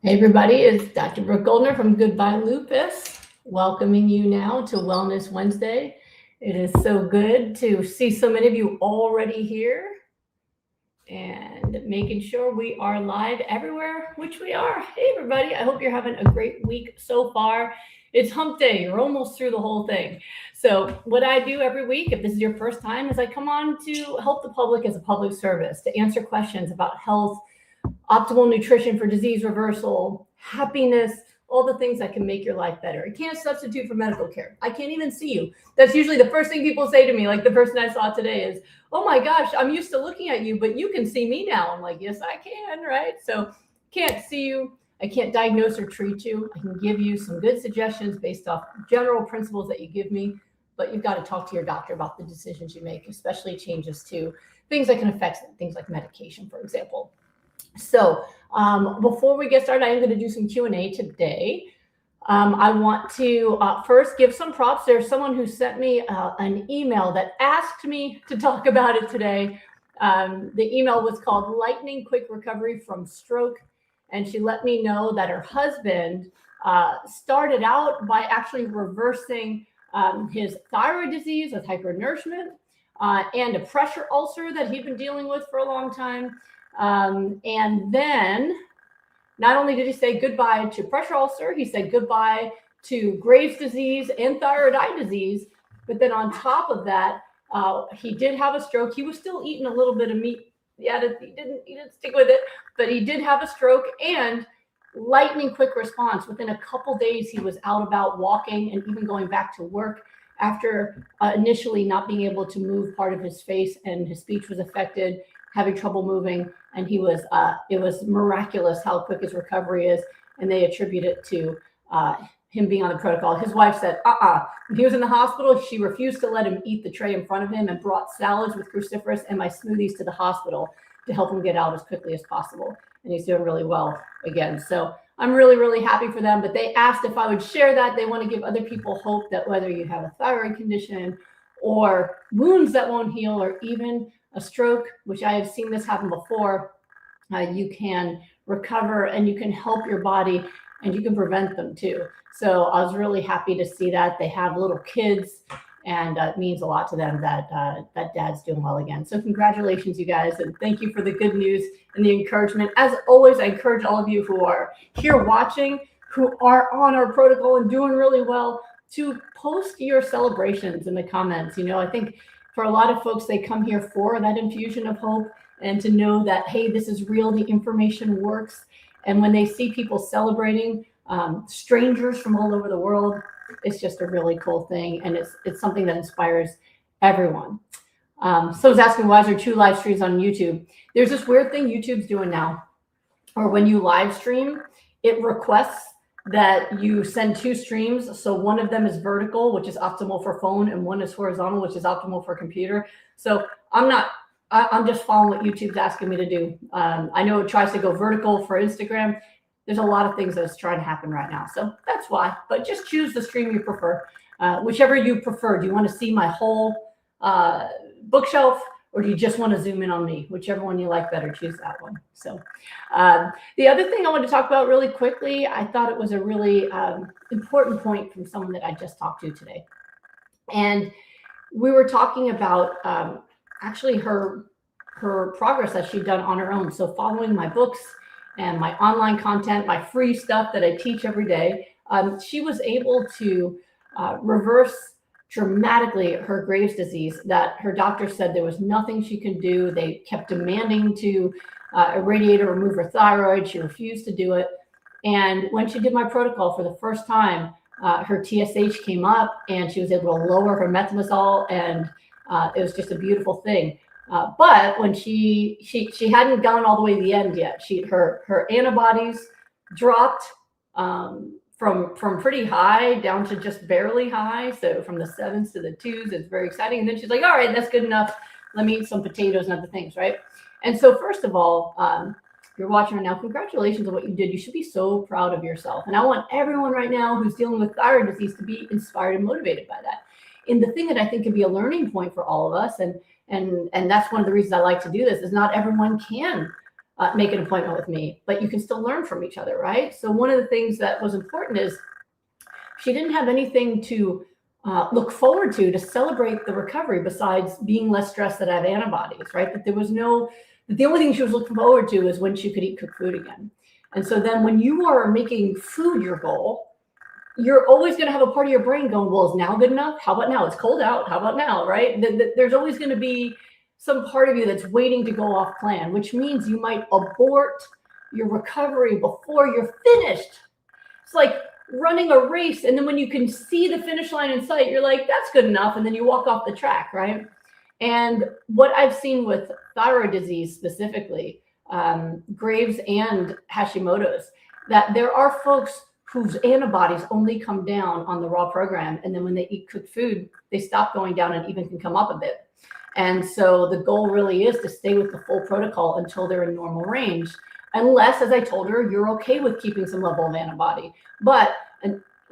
Hey everybody, it's Dr. Brooke Goldner from Goodbye Lupus, welcoming you now to Wellness Wednesday. It is so good to see so many of you already here and making sure we are live everywhere, which we are. Hey everybody, I hope you're having a great week so far. It's hump day, you're almost through the whole thing. So what I do every week, if this is your first time, is I come on to help the public as a public service, to answer questions about health, optimal nutrition for disease reversal, happiness, all the things that can make your life better. It can't substitute for medical care. I can't even see you. That's usually the first thing people say to me, like the person I saw today is, oh my gosh, I'm used to looking at you, but you can see me now. I'm like, yes, I can, right? So can't see you. I can't diagnose or treat you. I can give you some good suggestions based off general principles that you give me, but you've got to talk to your doctor about the decisions you make, especially changes to things that can affect things like medication, for example. So before we get started, I am going to do some Q&A today. I want to first give some props. There's someone who sent me an email that asked me to talk about it today. The email was called Lightning Quick Recovery from Stroke. And she let me know that her husband started out by actually reversing his thyroid disease with hypernourishment and a pressure ulcer that he'd been dealing with for a long time. And then not only did he say goodbye to pressure ulcer, he said goodbye to Graves' disease and thyroid eye disease. But then on top of that, he did have a stroke. He was still eating a little bit of meat. Yeah, he didn't stick with it, but he did have a stroke and lightning quick response. Within a couple days, he was out about walking and even going back to work after initially not being able to move part of his face, and his speech was affected, having trouble moving. And he was, it was miraculous how quick his recovery is. And they attribute it to him being on the protocol. His wife said, when he was in the hospital, she refused to let him eat the tray in front of him and brought salads with cruciferous and my smoothies to the hospital to help him get out as quickly as possible. And he's doing really well again. So I'm really, really happy for them. But they asked if I would share that. They want to give other people hope that whether you have a thyroid condition or wounds that won't heal, or even a stroke, which I have seen this happen before, you can recover and you can help your body and you can prevent them too. So I was really happy to see that. They have little kids, and it means a lot to them that that dad's doing well again. So congratulations, you guys, and thank you for the good news and the encouragement. As always, I encourage all of you who are here watching, who are on our protocol and doing really well, to post your celebrations in the comments. You know, I think for a lot of folks, they come here for that infusion of hope and to know that, hey, this is real, the information works. And when they see people celebrating, strangers from all over the world, it's just a really cool thing. And it's something that inspires everyone. Someone's asking, why is there 2 live streams on YouTube? There's this weird thing YouTube's doing now, or when you live stream, it requests that you send 2 streams. So one of them is vertical, which is optimal for phone, and one is horizontal, which is optimal for computer. So I'm just following what YouTube's asking me to do. I know it tries to go vertical for Instagram. There's a lot of things that's trying to happen right now. So that's why, but just choose the stream you prefer, whichever you prefer. Do you want to see my whole bookshelf, or do you just want to zoom in on me? Whichever one you like better, choose that one. So the other thing I want to talk about really quickly, I thought it was a really important point from someone that I just talked to today. And we were talking about actually her progress that she'd done on her own. So following my books and my online content, my free stuff that I teach every day, she was able to reverse dramatically her Graves' disease, that her doctor said there was nothing she could do. They kept demanding to irradiate or remove her thyroid. She refused to do it. And when she did my protocol for the first time, her TSH came up and she was able to lower her methimazole, and it was just a beautiful thing. But when she hadn't gone all the way to the end yet. Her antibodies dropped from pretty high down to just barely high. So from the 7s to the 2s, it's very exciting. And then she's like, all right, that's good enough. Let me eat some potatoes and other things, right? And so first of all, you're watching right now, congratulations on what you did. You should be so proud of yourself. And I want everyone right now who's dealing with thyroid disease to be inspired and motivated by that. And the thing that I think could be a learning point for all of us, and that's one of the reasons I like to do this, is not everyone can make an appointment with me, but you can still learn from each other, right? So one of the things that was important is she didn't have anything to look forward to celebrate the recovery besides being less stressed that I have antibodies, right? That the only thing she was looking forward to is when she could eat cooked food again. And so then when you are making food your goal, you're always going to have a part of your brain going, well, is now good enough? How about now? It's cold out. How about now, right? There's always going to be some part of you that's waiting to go off plan, which means you might abort your recovery before you're finished. It's like running a race, and then when you can see the finish line in sight, you're like, that's good enough, and then you walk off the track, right? And what I've seen with thyroid disease specifically, Graves and Hashimoto's, that there are folks whose antibodies only come down on the raw program, and then when they eat cooked food, they stop going down and even can come up a bit. And so the goal really is to stay with the full protocol until they're in normal range, unless, as I told her, you're okay with keeping some level of antibody. But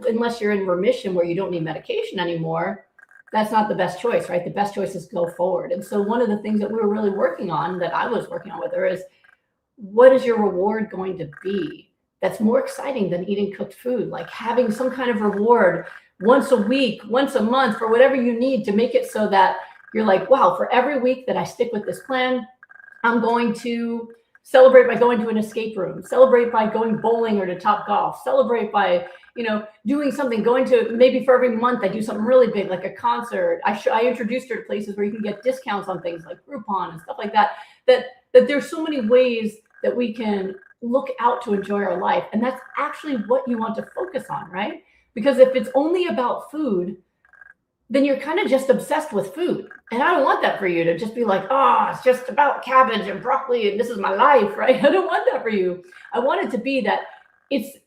unless you're in remission where you don't need medication anymore, that's not the best choice, right? The best choice is go forward. And so one of the things that we were really working on, that I was working on with her, is what is your reward going to be that's more exciting than eating cooked food? Like having some kind of reward once a week, once a month, for whatever you need to make it so that you're like, wow, for every week that I stick with this plan, I'm going to celebrate by going to an escape room, celebrate by going bowling or to Topgolf, celebrate by, doing something, going to, maybe for every month I do something really big, like a concert. I introduced her to places where you can get discounts on things like Groupon and stuff like that, that there's so many ways that we can look out to enjoy our life. And that's actually what you want to focus on, right? Because if it's only about food, then you're kind of just obsessed with food. And I don't want that for you, to just be like, it's just about cabbage and broccoli and this is my life, right? I don't want that for you. I want it to be that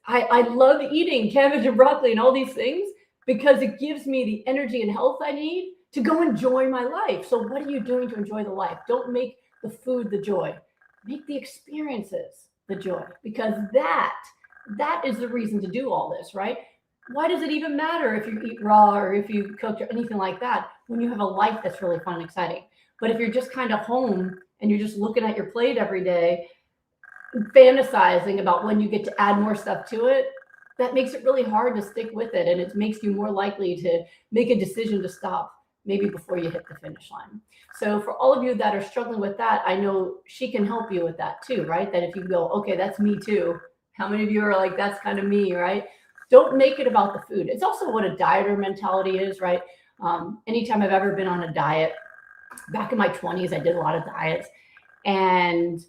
I love eating cabbage and broccoli and all these things because it gives me the energy and health I need to go enjoy my life. So what are you doing to enjoy the life? Don't make the food the joy. Make the experiences the joy, because that is the reason to do all this, right? Why does it even matter if you eat raw or if you cook or anything like that when you have a life that's really fun and exciting? But if you're just kind of home and you're just looking at your plate every day, fantasizing about when you get to add more stuff to it, that makes it really hard to stick with it. And it makes you more likely to make a decision to stop maybe before you hit the finish line. So for all of you that are struggling with that, I know she can help you with that too, right? That if you go, okay, that's me too. How many of you are like, that's kind of me, right? Don't make it about the food. It's also what a dieter mentality is, right? Anytime I've ever been on a diet, back in my 20s, I did a lot of diets. And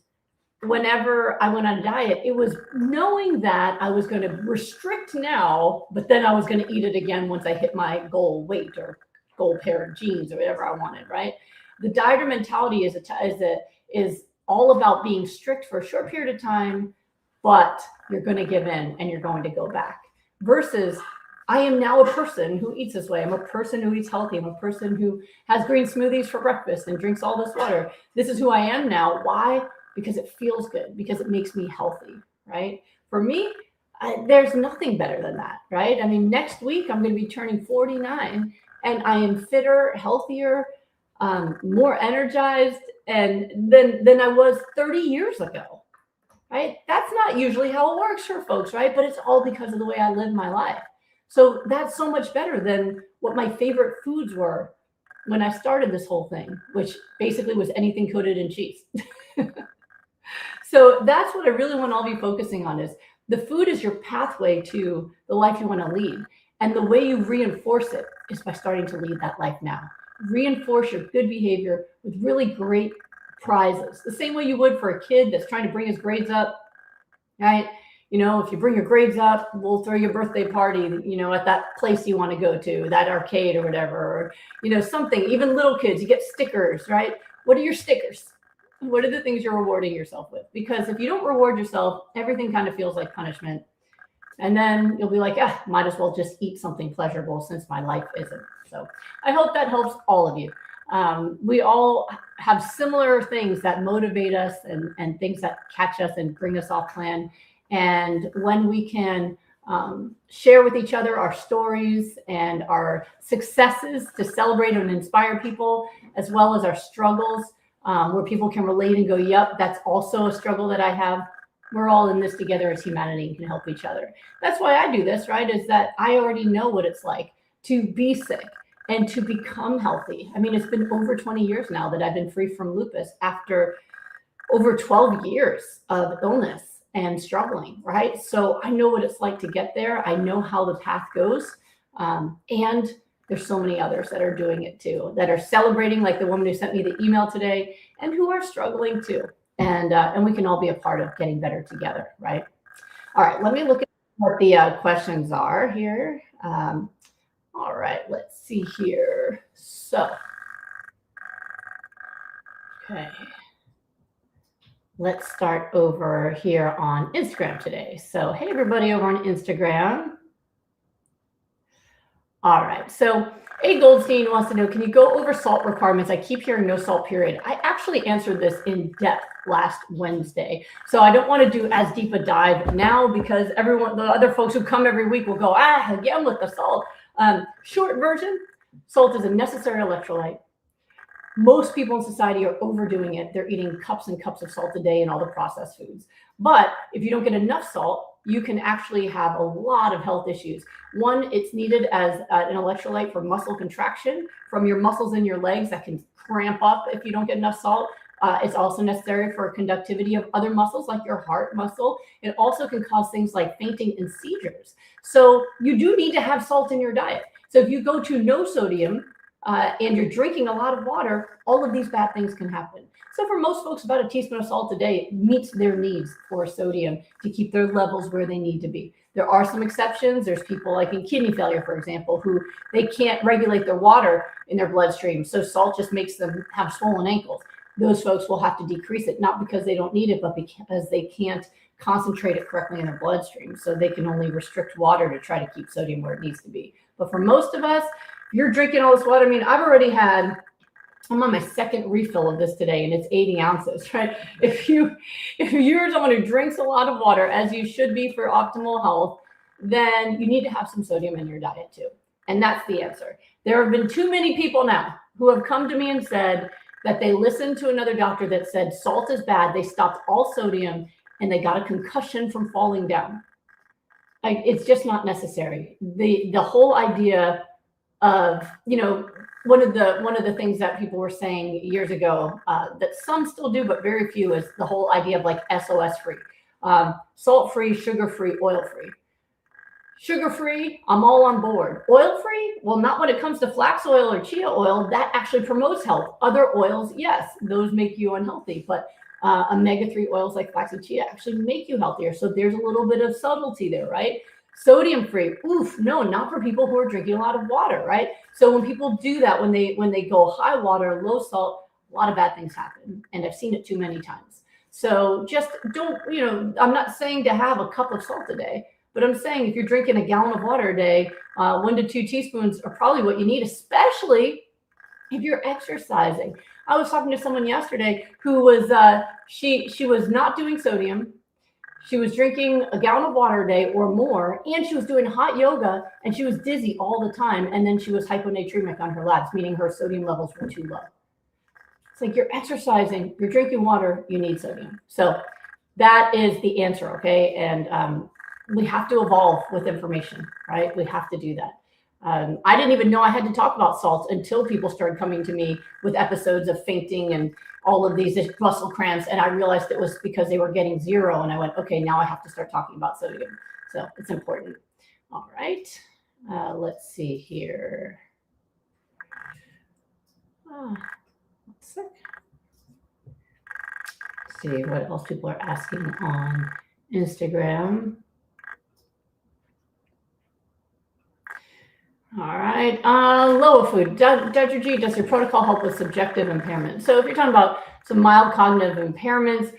whenever I went on a diet, it was knowing that I was going to restrict now, but then I was going to eat it again once I hit my goal weight or goal pair of jeans or whatever I wanted, right? The dieter mentality is all about being strict for a short period of time, but you're going to give in and you're going to go back. Versus, I am now a person who eats this way. I'm a person who eats healthy. I'm a person who has green smoothies for breakfast and drinks all this water. This is who I am now. Why? Because it feels good, because it makes me healthy, right? For me, there's nothing better than that, right? I mean, next week I'm going to be turning 49 and I am fitter, healthier, more energized than I was 30 years ago. Right? That's not usually how it works for folks, right? But it's all because of the way I live my life. So that's so much better than what my favorite foods were when I started this whole thing, which basically was anything coated in cheese. So that's what I really want all of you focusing on, is the food is your pathway to the life you want to lead. And the way you reinforce it is by starting to lead that life now. Reinforce your good behavior with really great prizes, the same way you would for a kid that's trying to bring his grades up, right? If you bring your grades up, we'll throw your birthday party, at that place you want to go to, that arcade or whatever, or, something. Even little kids, you get stickers, right? What are your stickers? What are the things you're rewarding yourself with? Because if you don't reward yourself, everything kind of feels like punishment. And then you'll be like, might as well just eat something pleasurable since my life isn't. So I hope that helps all of you. We all have similar things that motivate us and things that catch us and bring us off plan. And when we can share with each other our stories and our successes to celebrate and inspire people, as well as our struggles, where people can relate and go, yep, that's also a struggle that I have. We're all in this together as humanity and can help each other. That's why I do this, right? Is that I already know what it's like to be sick and to become healthy. I mean, it's been over 20 years now that I've been free from lupus after over 12 years of illness and struggling, right? So I know what it's like to get there. I know how the path goes. And there's so many others that are doing it too, that are celebrating, like the woman who sent me the email today, and who are struggling too. And we can all be a part of getting better together, right? All right, let me look at what the questions are here. All right, let's see here. So, okay. Let's start over here on Instagram today. So, hey, everybody over on Instagram. All right, so A. Goldstein wants to know, can you go over salt requirements? I keep hearing no salt period. I actually answered this in depth last Wednesday. So I don't want to do as deep a dive now because the other folks who come every week will go, again with the salt. Short version, salt is a necessary electrolyte. Most people in society are overdoing it. They're eating cups and cups of salt a day and all the processed foods. But if you don't get enough salt, you can actually have a lot of health issues. One, it's needed as an electrolyte for muscle contraction from your muscles in your legs that can cramp up if you don't get enough salt. It's also necessary for conductivity of other muscles like your heart muscle. It also can cause things like fainting and seizures. So you do need to have salt in your diet. So if you go to no sodium and you're drinking a lot of water, all of these bad things can happen. So for most folks, about a teaspoon of salt a day meets their needs for sodium to keep their levels where they need to be. There are some exceptions. There's people like in kidney failure, for example, who they can't regulate their water in their bloodstream. So salt just makes them have swollen ankles. Those folks will have to decrease it, not because they don't need it, but because they can't concentrate it correctly in their bloodstream. So they can only restrict water to try to keep sodium where it needs to be. But for most of us, you're drinking all this water. I mean, I'm on my second refill of this today, and it's 80 ounces, right? If you're someone who drinks a lot of water, as you should be for optimal health, then you need to have some sodium in your diet too. And that's the answer. There have been too many people now who have come to me and said that they listened to another doctor that said salt is bad. They stopped all sodium and they got a concussion from falling down. It's just not necessary. The whole idea of, one of the things that people were saying years ago that some still do, but very few, is the whole idea of like SOS free, salt free, sugar free, oil free. Sugar free, I'm all on board. Oil free, well, not when it comes to flax oil or chia oil. That actually promotes health. Other oils, yes, those make you unhealthy, but omega-3 oils like flax and chia actually make you healthier. So there's a little bit of subtlety there, right? Sodium free, no, not for people who are drinking a lot of water, right? So when people do that, when they go high water, low salt, a lot of bad things happen. And I've seen it too many times. So just don't, I'm not saying to have a cup of salt a day, but I'm saying if you're drinking a gallon of water a day, 1 to 2 teaspoons are probably what you need, especially if you're exercising. I was talking to someone yesterday who was, she was not doing sodium. She was drinking a gallon of water a day or more, and she was doing hot yoga, and she was dizzy all the time. And then she was hyponatremic on her labs, meaning her sodium levels were too low. It's like, you're exercising, you're drinking water, you need sodium. So that is the answer, okay? And we have to evolve with information, right? We have to do that. I didn't even know I had to talk about salts until people started coming to me with episodes of fainting and all of these muscle cramps. And I realized it was because they were getting zero. And I went, okay, now I have to start talking about sodium. So it's important. All right. Let's see here. Let's see what else people are asking on Instagram. All right, Loa Food. Dr. G, does your protocol help with subjective impairment? So if you're talking about some mild cognitive impairments,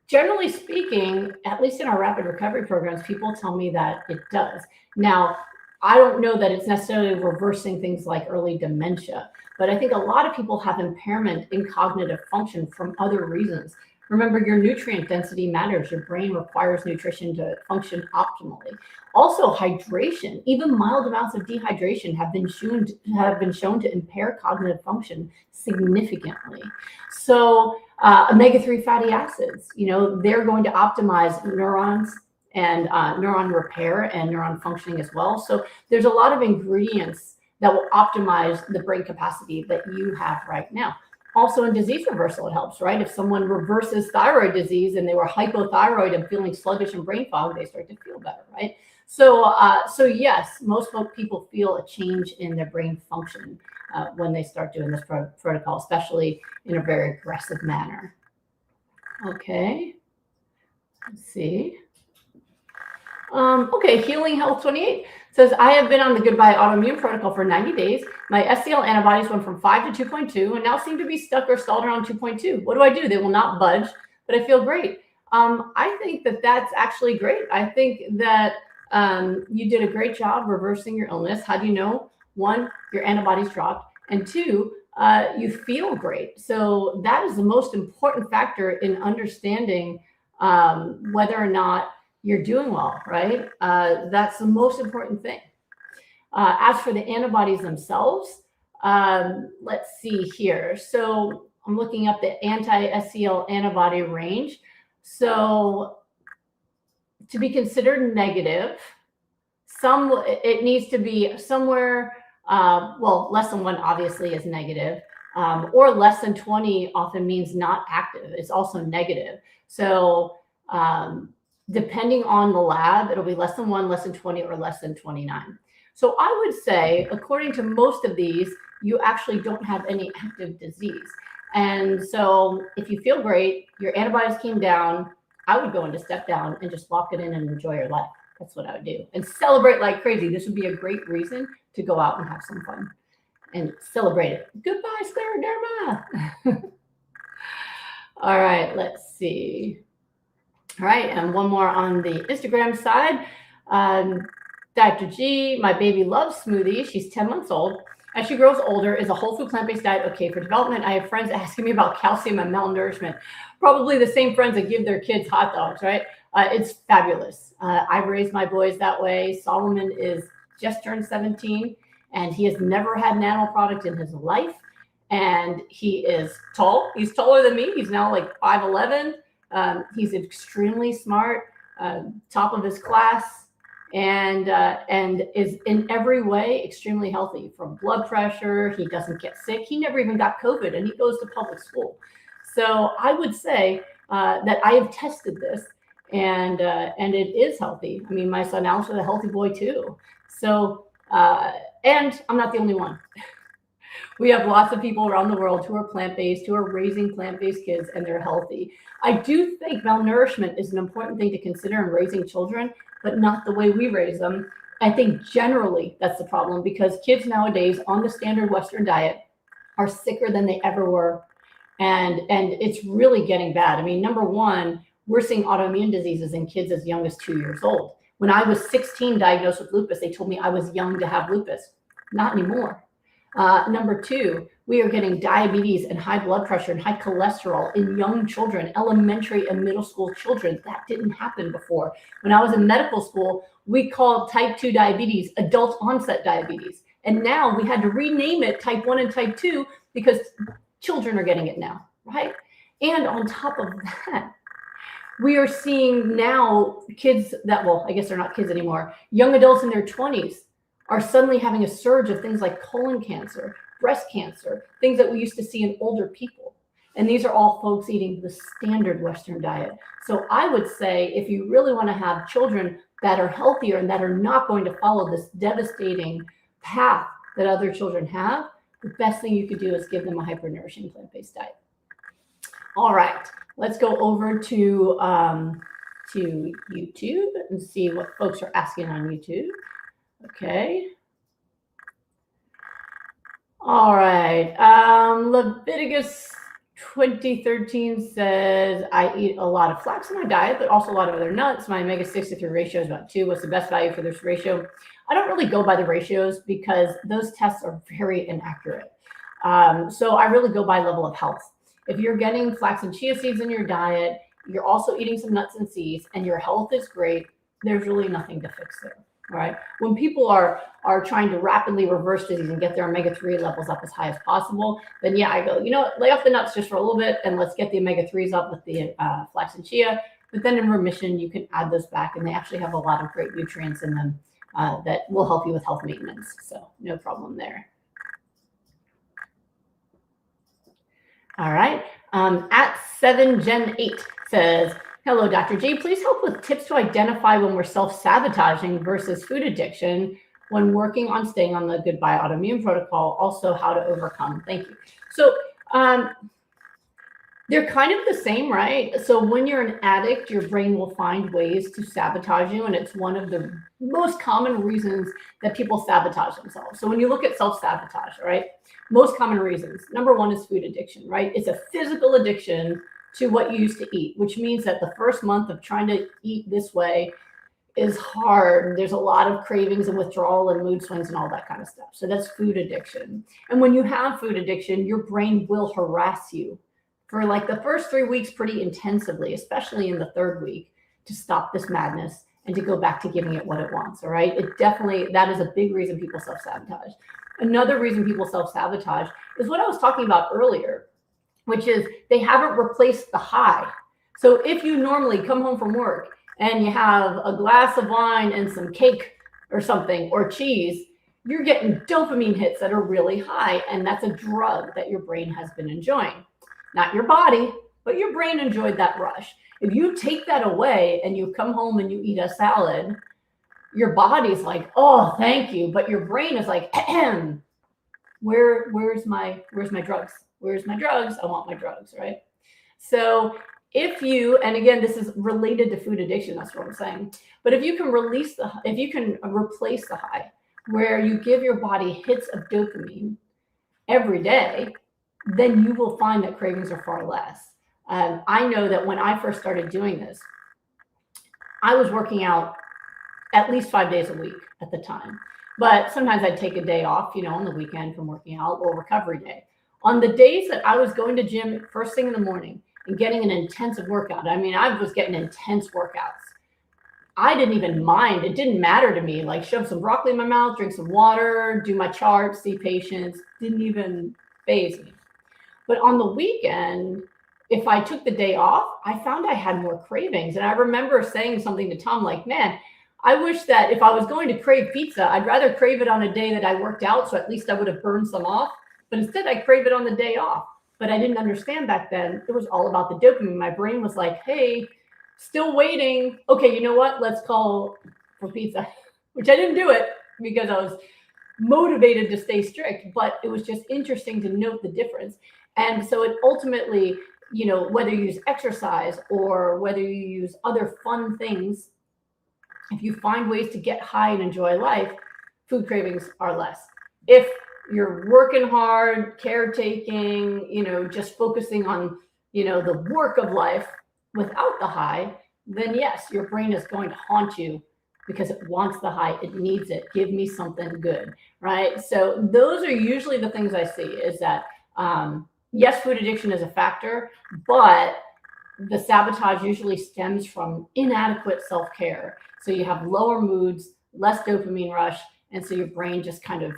generally speaking, at least in our rapid recovery programs, people tell me that it does. Now, I don't know that it's necessarily reversing things like early dementia, but I think a lot of people have impairment in cognitive function from other reasons. Remember, your nutrient density matters. Your brain requires nutrition to function optimally. Also, hydration, even mild amounts of dehydration have been shown to impair cognitive function significantly. So omega-3 fatty acids, they're going to optimize neurons and neuron repair and neuron functioning as well. So there's a lot of ingredients that will optimize the brain capacity that you have right now. Also in disease reversal, it helps, right? If someone reverses thyroid disease and they were hypothyroid and feeling sluggish and brain fog, they start to feel better, right? So yes, most people feel a change in their brain function when they start doing this protocol, especially in a very aggressive manner. Okay, let's see. Okay, Healing Health 28 says, I have been on the Goodbye Autoimmune protocol for 90 days. My SCL antibodies went from 5 to 2.2 and now seem to be stuck or stalled around 2.2. What do I do? They will not budge, but I feel great. I think that that's actually great. I think that you did a great job reversing your illness. How do you know? One, your antibodies dropped, and two, you feel great. So that is the most important factor in understanding whether or not you're doing well, right? That's the most important thing. As for the antibodies themselves, let's see here. So I'm looking up the anti-SCL antibody range. So to be considered negative, it needs to be somewhere, well, less than 1 obviously is negative, or less than 20 often means not active. It's also negative. So depending on the lab, it'll be less than 1, less than 20, or less than 29. So I would say, according to most of these, you actually don't have any active disease. And so if you feel great, your antibodies came down, I would go into step down and just lock it in and enjoy your life. That's what I would do. And celebrate like crazy. This would be a great reason to go out and have some fun and celebrate it. Goodbye, scleroderma. All right, let's see. All right, and one more on the Instagram side. Dr. G, my baby loves smoothies. She's 10 months old. As she grows older, is a whole food plant-based diet okay for development? I have friends asking me about calcium and malnourishment. Probably the same friends that give their kids hot dogs, right? It's fabulous. I've raised my boys that way. Solomon is just turned 17, and he has never had an animal product in his life. And he is tall. He's taller than me. He's now like 5'11". He's extremely smart, top of his class, and is in every way extremely healthy. From blood pressure, he doesn't get sick. He never even got COVID, and he goes to public school. So I would say that I have tested this, and it is healthy. I mean, my son Alex is a healthy boy too. So and I'm not the only one. We have lots of people around the world who are plant-based, who are raising plant-based kids, and they're healthy. I do think malnourishment is an important thing to consider in raising children, but not the way we raise them. I think generally that's the problem, because kids nowadays on the standard Western diet are sicker than they ever were. And it's really getting bad. I mean, number one, we're seeing autoimmune diseases in kids as young as 2 years old. When I was 16 diagnosed with lupus, they told me I was young to have lupus. Not anymore. Number two, we are getting diabetes and high blood pressure and high cholesterol in young children, elementary and middle school children. That didn't happen before. When I was in medical school, we called type 2 diabetes adult onset diabetes. And now we had to rename it type 1 and type 2 because children are getting it now, right? And on top of that, we are seeing now kids that, well, I guess they're not kids anymore, young adults in their 20s are suddenly having a surge of things like colon cancer, breast cancer, things that we used to see in older people. And these are all folks eating the standard Western diet. So I would say if you really want to have children that are healthier and that are not going to follow this devastating path that other children have, the best thing you could do is give them a hyper-nourishing plant-based diet. All right, let's go over to YouTube and see what folks are asking on YouTube. Okay. All right. Leviticus 20:13 says, I eat a lot of flax in my diet, but also a lot of other nuts. My omega-6 to 3 ratio is about 2. What's the best value for this ratio? I don't really go by the ratios because those tests are very inaccurate. So I really go by level of health. If you're getting flax and chia seeds in your diet, you're also eating some nuts and seeds, and your health is great, there's really nothing to fix there, right? When people are trying to rapidly reverse disease and get their omega-3 levels up as high as possible, then yeah, I go, you know what, lay off the nuts just for a little bit, and let's get the omega-3s up with the flax and chia. But then in remission, you can add those back, and they actually have a lot of great nutrients in them that will help you with health maintenance. So no problem there. All right. At 7Gen8 says, hello, Dr. G. Please help with tips to identify when we're self-sabotaging versus food addiction when working on staying on the Goodbye Autoimmune protocol. Also, how to overcome. Thank you. So they're kind of the same, right? So when you're an addict, your brain will find ways to sabotage you. And it's one of the most common reasons that people sabotage themselves. So when you look at self-sabotage, right? Most common reasons. Number one is food addiction, right? It's a physical addiction to what you used to eat, which means that the first month of trying to eat this way is hard. There's a lot of cravings and withdrawal and mood swings and all that kind of stuff. So that's food addiction. And when you have food addiction, your brain will harass you for like the first 3 weeks pretty intensively, especially in the third week, to stop this madness and to go back to giving it what it wants, all right? It definitely, that is a big reason people self-sabotage. Another reason people self-sabotage is what I was talking about earlier, which is they haven't replaced the high. So if you normally come home from work and you have a glass of wine and some cake or something, or cheese, you're getting dopamine hits that are really high, and that's a drug that your brain has been enjoying. Not your body, but your brain enjoyed that rush. If you take that away and you come home and you eat a salad, your body's like, oh, thank you. But your brain is like, where's my drugs? Where's my drugs? I want my drugs, right? So if you, and again, this is related to food addiction, that's what I'm saying. But if you can replace the high, where you give your body hits of dopamine every day, then you will find that cravings are far less. I know that when I first started doing this, I was working out at least 5 days a week at the time. But sometimes I'd take a day off, on the weekend from working out, or recovery day. On the days that I was going to gym first thing in the morning and getting an intensive workout, I was getting intense workouts. I didn't even mind. It didn't matter to me. Like, shove some broccoli in my mouth, drink some water, do my charts, see patients. Didn't even faze me. But on the weekend, if I took the day off, I found I had more cravings. And I remember saying something to Tom like, man, I wish that if I was going to crave pizza, I'd rather crave it on a day that I worked out, so at least I would have burned some off. But instead, I crave it on the day off. But I didn't understand back then. It was all about the dopamine. My brain was like, hey, still waiting. Okay, you know what? Let's call for pizza, which I didn't do it because I was motivated to stay strict. But it was just interesting to note the difference. And so it ultimately, whether you use exercise or whether you use other fun things, if you find ways to get high and enjoy life, food cravings are less. If you're working hard, caretaking, just focusing on, the work of life without the high, then yes, your brain is going to haunt you because it wants the high. It needs it. Give me something good, right? So those are usually the things I see is that, yes, food addiction is a factor, but the sabotage usually stems from inadequate self-care. So you have lower moods, less dopamine rush, and so your brain just kind of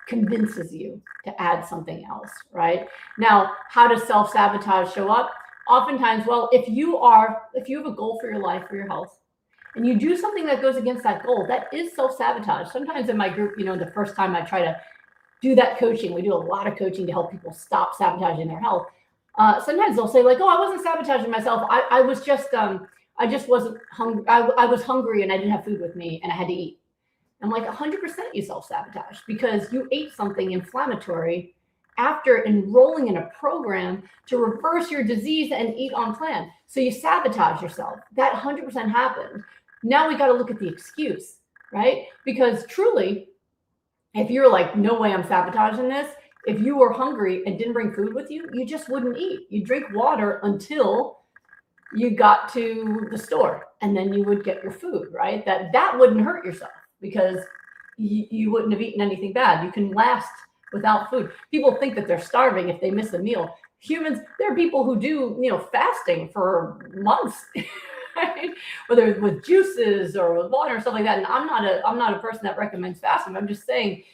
convinces you to add something else, right? Now, how does self-sabotage show up? Oftentimes, well, if you have a goal for your life, for your health, and you do something that goes against that goal, that is self-sabotage. Sometimes in my group, the first time I try to do that coaching, we do a lot of coaching to help people stop sabotaging their health. Sometimes they'll say like, oh, I wasn't sabotaging myself. I just wasn't hungry. I was hungry and I didn't have food with me and I had to eat. I'm like, 100% you self-sabotage because you ate something inflammatory after enrolling in a program to reverse your disease and eat on plan. So you sabotage yourself. That 100% happened. Now we got to look at the excuse, right? Because truly, if you're like, no way I'm sabotaging this, if you were hungry and didn't bring food with you, you just wouldn't eat. You drink water until you got to the store and then you would get your food, right? That wouldn't hurt yourself because you wouldn't have eaten anything bad. You can last without food. People think that they're starving if they miss a meal. Humans, there are people who do, fasting for months, right? Whether it's with juices or with water or stuff like that. And I'm not a person that recommends fasting. I'm just saying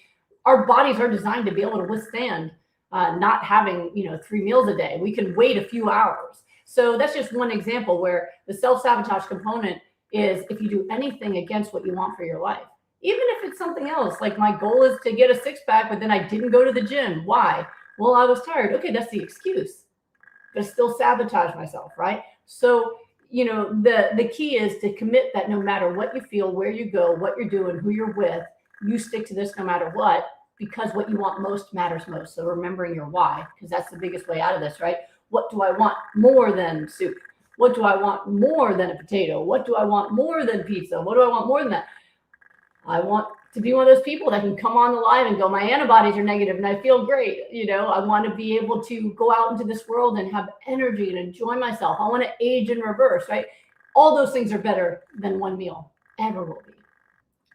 our bodies are designed to be able to withstand not having, 3 meals a day. We can wait a few hours. So that's just one example where the self-sabotage component is if you do anything against what you want for your life, even if it's something else, like my goal is to get a 6-pack, but then I didn't go to the gym. Why? Well, I was tired. Okay, that's the excuse. But still sabotage myself, right? So, the key is to commit that no matter what you feel, where you go, what you're doing, who you're with, you stick to this no matter what, because what you want most matters most. So remembering your why, because that's the biggest way out of this, right? What do I want more than soup? What do I want more than a potato? What do I want more than pizza? What do I want more than that? I want to be one of those people that can come on the live and go, my antibodies are negative and I feel great. I want to be able to go out into this world and have energy and enjoy myself. I want to age in reverse, right? All those things are better than one meal, ever will be.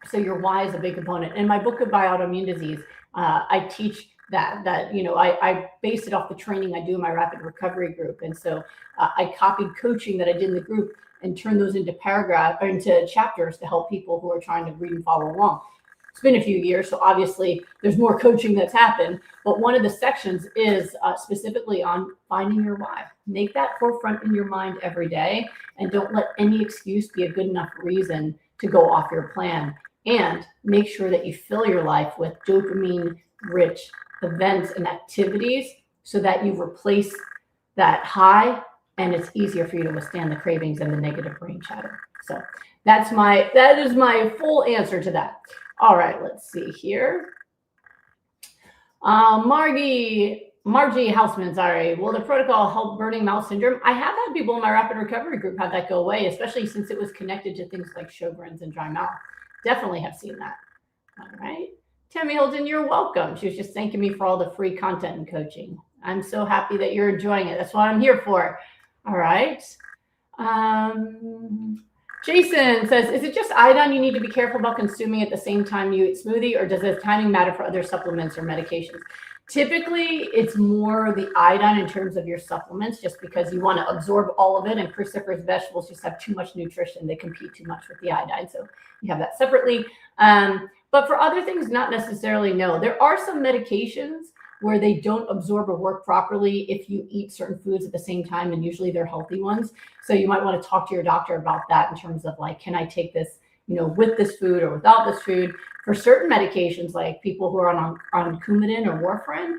So your why is a big component. In my book, Goodbye Autoimmune Disease, I teach that I based it off the training I do in my rapid recovery group. And so I copied coaching that I did in the group and turned those into chapters to help people who are trying to read and follow along. It's been a few years, so obviously there's more coaching that's happened. But one of the sections is specifically on finding your why. Make that forefront in your mind every day, and don't let any excuse be a good enough reason to go off your plan. And make sure that you fill your life with dopamine-rich events and activities so that you replace that high, and it's easier for you to withstand the cravings and the negative brain chatter. So that is my full answer to that. All right, let's see here. Margie Hausman, sorry. Will the protocol help burning mouth syndrome? I have had people in my rapid recovery group have that go away, especially since it was connected to things like Sjogren's and dry mouth. Definitely have seen that. All right. Tammy Hilton, you're welcome. She was just thanking me for all the free content and coaching. I'm so happy that you're enjoying it. That's what I'm here for. All right. Jason says, is it just iodine you need to be careful about consuming at the same time you eat smoothie, or does the timing matter for other supplements or medications? Typically, it's more the iodine in terms of your supplements, just because you want to absorb all of it, and cruciferous vegetables just have too much nutrition. They compete too much with the iodine. So you have that separately. But for other things, not necessarily, no. There are some medications where they don't absorb or work properly if you eat certain foods at the same time, and usually they're healthy ones. So you might want to talk to your doctor about that in terms of like, can I take this, with this food or without this food? For certain medications, like people who are on Coumadin or warfarin,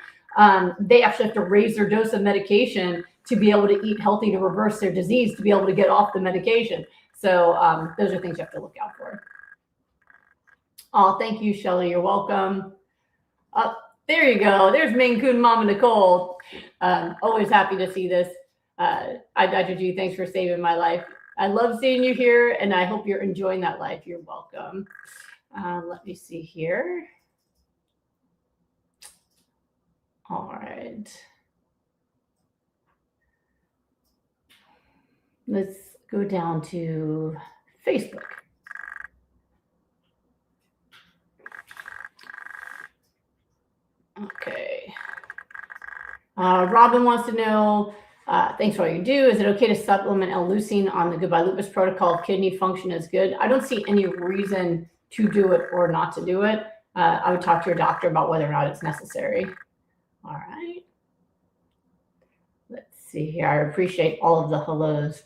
they actually have to raise their dose of medication to be able to eat healthy to reverse their disease, to be able to get off the medication. So those are things you have to look out for. Oh, thank you, Shelly. You're welcome. There you go. There's Maine Coon Mama Nicole. Always happy to see this. Dr. G, thanks for saving my life. I love seeing you here, and I hope you're enjoying that life. You're welcome. Let me see here. All right. Let's go down to Facebook. Okay. Robin wants to know, thanks for all you do. Is it okay to supplement L-leucine on the Goodbye Lupus protocol if kidney function is good? I don't see any reason to do it or not to do it. I would talk to your doctor about whether or not it's necessary. All right. Let's see here. I appreciate all of the hellos.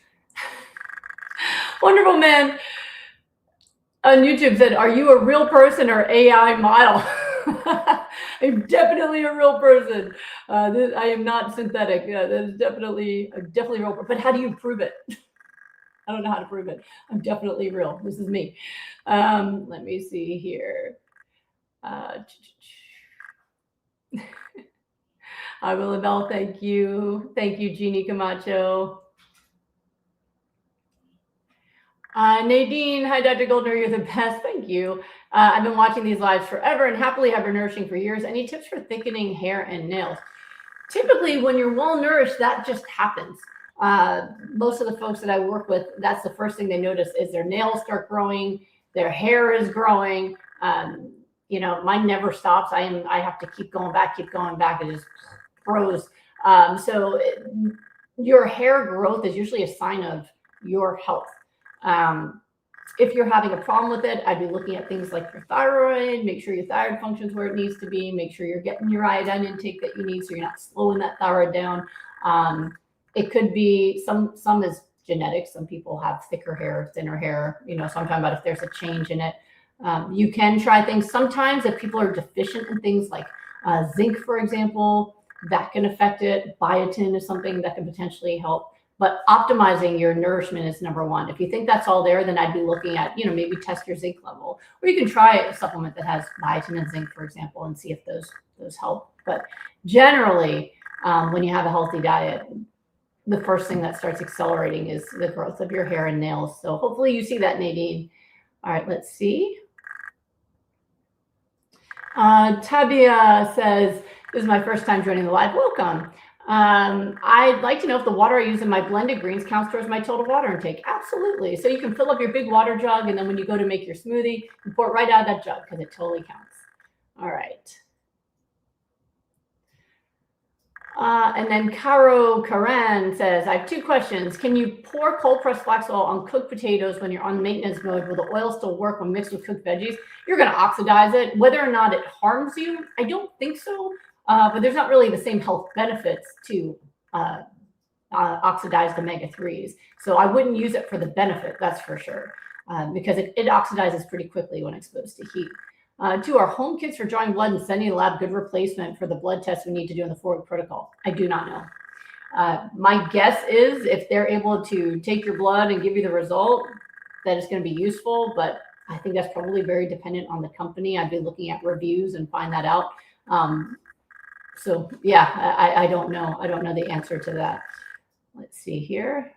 Wonderful Man on YouTube said, are you a real person or AI model? I'm definitely a real person. I am not synthetic. Yeah, that is definitely real. But how do you prove it? I don't know how to prove it. I'm definitely real. This is me. Let me see here. Hi, Willabelle. Thank you. Thank you, Jeannie Camacho. Nadine, hi, Dr. Goldner, you're the best. Thank you. I've been watching these lives forever and happily have been nourishing for years. Any tips for thickening hair and nails? Typically, when you're well nourished, that just happens. Most of the folks that I work with, that's the first thing they notice is their nails start growing, their hair is growing. Mine never stops. I have to keep going back. It just grows. Your hair growth is usually a sign of your health. If you're having a problem with it, I'd be looking at things like your thyroid, make sure your thyroid functions where it needs to be, make sure you're getting your iodine intake that you need so you're not slowing that thyroid down. It could be some is genetic. Some people have thicker hair, thinner hair, so I'm talking about if there's a change in it. You can try things. Sometimes if people are deficient in things like zinc, for example, that can affect it. Biotin is something that can potentially help. But optimizing your nourishment is number one. If you think that's all there, then I'd be looking at, maybe test your zinc level. Or you can try a supplement that has biotin and zinc, for example, and see if those help. But generally, when you have a healthy diet, the first thing that starts accelerating is the growth of your hair and nails. So hopefully you see that, Nadine. All right, let's see. Tabia says, this is my first time joining the live. Welcome. I'd like to know if the water I use in my blended greens counts towards my total water intake. Absolutely. So you can fill up your big water jug, and then when you go to make your smoothie, you pour it right out of that jug because it totally counts. All right. And then Karen says, I have two questions. Can you pour cold pressed flax oil on cooked potatoes when you're on maintenance mode? Will the oil still work when mixed with cooked veggies? You're going to oxidize it. Whether or not it harms you, I don't think so. But there's not really the same health benefits to oxidized omega-3s. So I wouldn't use it for the benefit, that's for sure, because it oxidizes pretty quickly when exposed to heat. Do our home kits for drawing blood and sending to the lab good replacement for the blood tests we need to do in the forward protocol? I do not know. My guess is if they're able to take your blood and give you the result, that it's going to be useful, but I think that's probably very dependent on the company. I'd be looking at reviews and find that out. So yeah, I don't know. I don't know the answer to that. Let's see here.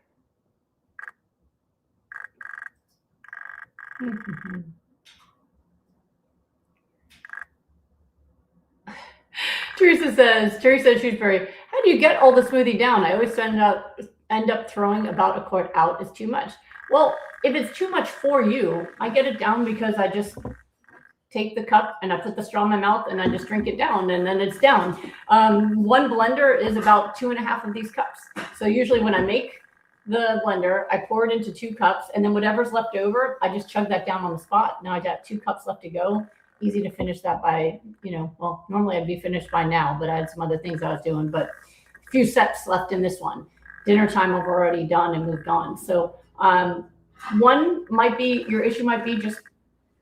Teresa Shrewsbury, how do you get all the smoothie down? I always end up throwing about a quart out. It's too much. Well, if it's too much for you, I get it down because I just take the cup and I put the straw in my mouth and I just drink it down, and then it's down. One blender is about 2.5 of these cups. So usually when I make the blender, I pour it into 2 cups, and then whatever's left over, I just chug that down on the spot. Now I got 2 cups left to go. Easy to finish that by, well, normally I'd be finished by now, but I had some other things I was doing, but a few steps left in this one. Dinner time I've already done and moved on. So your issue might be just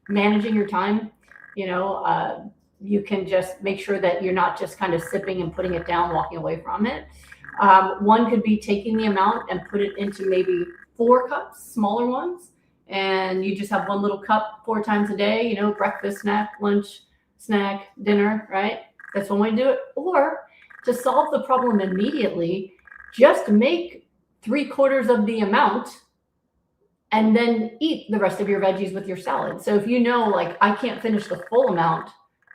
managing your time. You can just make sure that you're not just kind of sipping and putting it down, walking away from it. One could be taking the amount and put it into maybe 4 cups, smaller ones, and you just have 1 little cup 4 times a day, breakfast, snack, lunch, snack, dinner, right? That's one way to do it. Or to solve the problem immediately, just make 3/4 of the amount and then eat the rest of your veggies with your salad. So if like I can't finish the full amount,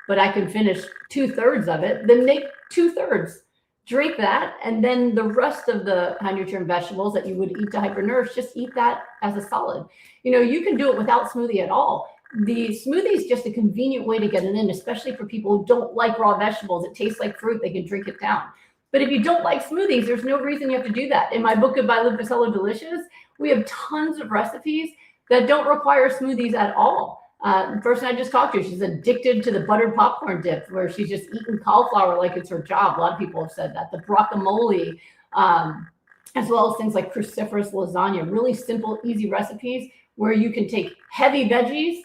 but I can finish 2/3 of it, then make 2/3. Drink that, and then the rest of the high nutrient vegetables that you would eat to hypernourish, just eat that as a solid. You can do it without smoothie at all. The smoothie is just a convenient way to get it in, especially for people who don't like raw vegetables. It tastes like fruit. They can drink it down. But if you don't like smoothies, there's no reason you have to do that. In my book, Goodbye Lupus, Hello Delicious, we have tons of recipes that don't require smoothies at all. The person I just talked to, she's addicted to the buttered popcorn dip, where she's just eating cauliflower like it's her job. A lot of people have said that. The guacamole, as well as things like cruciferous lasagna, really simple, easy recipes where you can take heavy veggies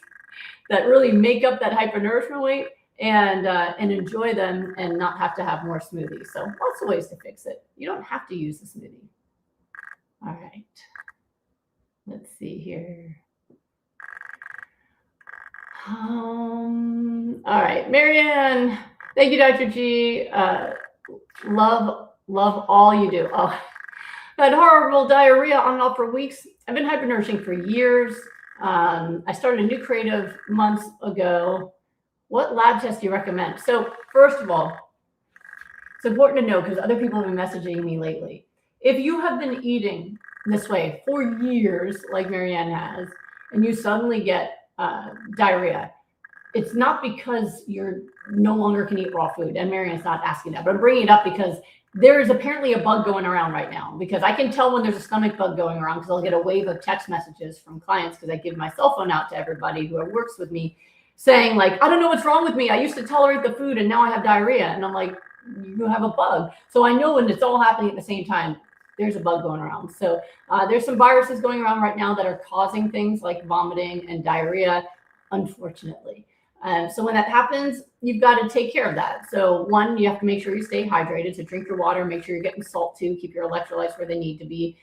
that really make up that hypernourishment weight and enjoy them and not have to have more smoothies. So lots of ways to fix it. You don't have to use a smoothie. All right. Let's see here. All right, Marianne, thank you, Dr. G. Love all you do. Oh, I had horrible diarrhea on and off for weeks. I've been hypernourishing for years. I started a new creative months ago. What lab test do you recommend? So first of all, it's important to know because other people have been messaging me lately. If you have been eating this way for years, like Marianne has, and you suddenly get diarrhea, it's not because you're no longer can eat raw food. And Marianne's not asking that, but I'm bringing it up because there is apparently a bug going around right now, because I can tell when there's a stomach bug going around because I'll get a wave of text messages from clients, because I give my cell phone out to everybody who works with me saying like, I don't know what's wrong with me. I used to tolerate the food and now I have diarrhea. And I'm like, you have a bug. So I know when it's all happening at the same time, there's a bug going around. So there's some viruses going around right now that are causing things like vomiting and diarrhea, unfortunately. So when that happens, you've got to take care of that. So one, you have to make sure you stay hydrated. So drink your water, make sure you're getting salt too, keep your electrolytes where they need to be.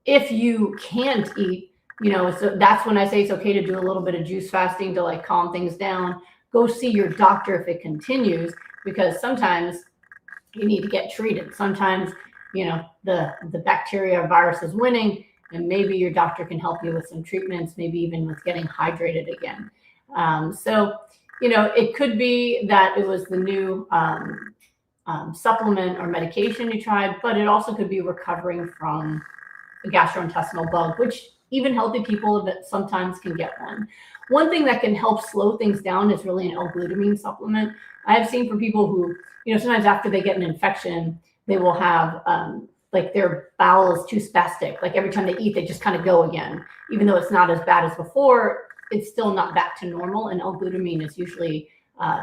If you can't eat, so that's when I say it's okay to do a little bit of juice fasting to like calm things down. Go see your doctor if it continues, because sometimes you need to get treated. Sometimes, the bacteria or virus is winning, and maybe your doctor can help you with some treatments, maybe even with getting hydrated again. So, it could be that it was the new supplement or medication you tried, but it also could be recovering from a gastrointestinal bug, which even healthy people sometimes can get one. One thing that can help slow things down is really an L-glutamine supplement. I have seen for people who, sometimes after they get an infection, they will have like their bowel is too spastic. Like every time they eat, they just kind of go again, even though it's not as bad as before. It's still not back to normal, and L-glutamine is usually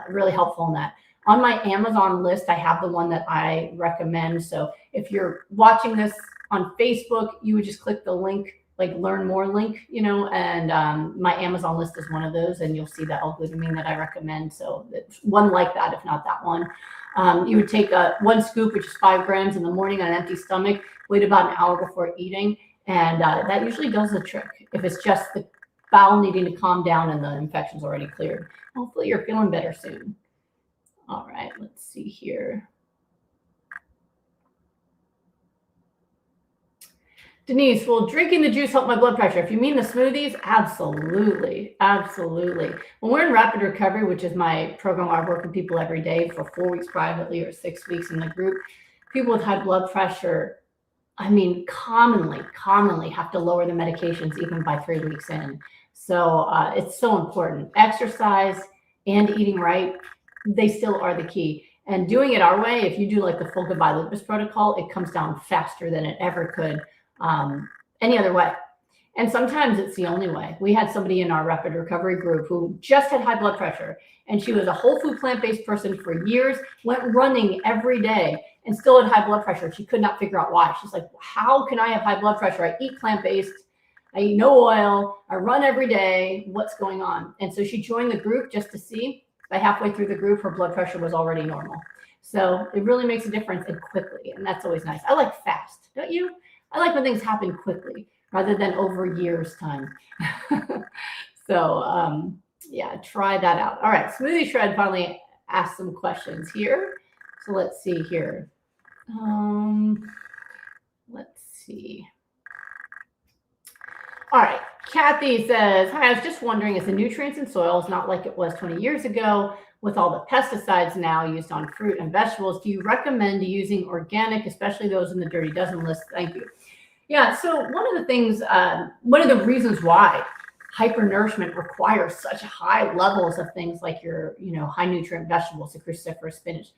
really helpful in that. On my Amazon list, I have the one that I recommend. So if you're watching this on Facebook, you would just click the link, like learn more link, and my Amazon list is one of those, and you'll see the L-glutamine that I recommend. So it's one like that, if not that one. You would take one scoop, which is 5 grams in the morning on an empty stomach, wait about an hour before eating, and that usually does the trick. If it's just the bowel needing to calm down and the infection's already cleared. Hopefully you're feeling better soon. All right, let's see here. Denise, will drinking the juice help my blood pressure? If you mean the smoothies, absolutely, absolutely. When we're in rapid recovery, which is my program, I work with people every day for 4 weeks privately or 6 weeks in the group. People with high blood pressure, commonly have to lower the medications even by 3 weeks in. So it's so important. Exercise and eating right, they still are the key. And doing it our way, if you do like the full Goodbye Lupus protocol, it comes down faster than it ever could any other way. And sometimes it's the only way. We had somebody in our rapid recovery group who just had high blood pressure, and she was a whole food plant-based person for years, went running every day, and still had high blood pressure. She could not figure out why. She's like, how can I have high blood pressure? I eat plant-based, I eat no oil, I run every day, what's going on? And so she joined the group just to see. By halfway through the group, her blood pressure was already normal. So it really makes a difference, and quickly, and that's always nice. I like fast, don't you? I like when things happen quickly rather than over years time. So yeah, try that out. All right, Smoothie Shred finally asked some questions here. So let's see here. Let's see. All right, Kathy says, hi, I was just wondering, is the nutrients in soils not like it was 20 years ago with all the pesticides now used on fruit and vegetables? Do you recommend using organic, especially those in the Dirty Dozen list? Thank you. Yeah, so one of the things, one of the reasons why hypernourishment requires such high levels of things like your, high nutrient vegetables, like cruciferous spinach,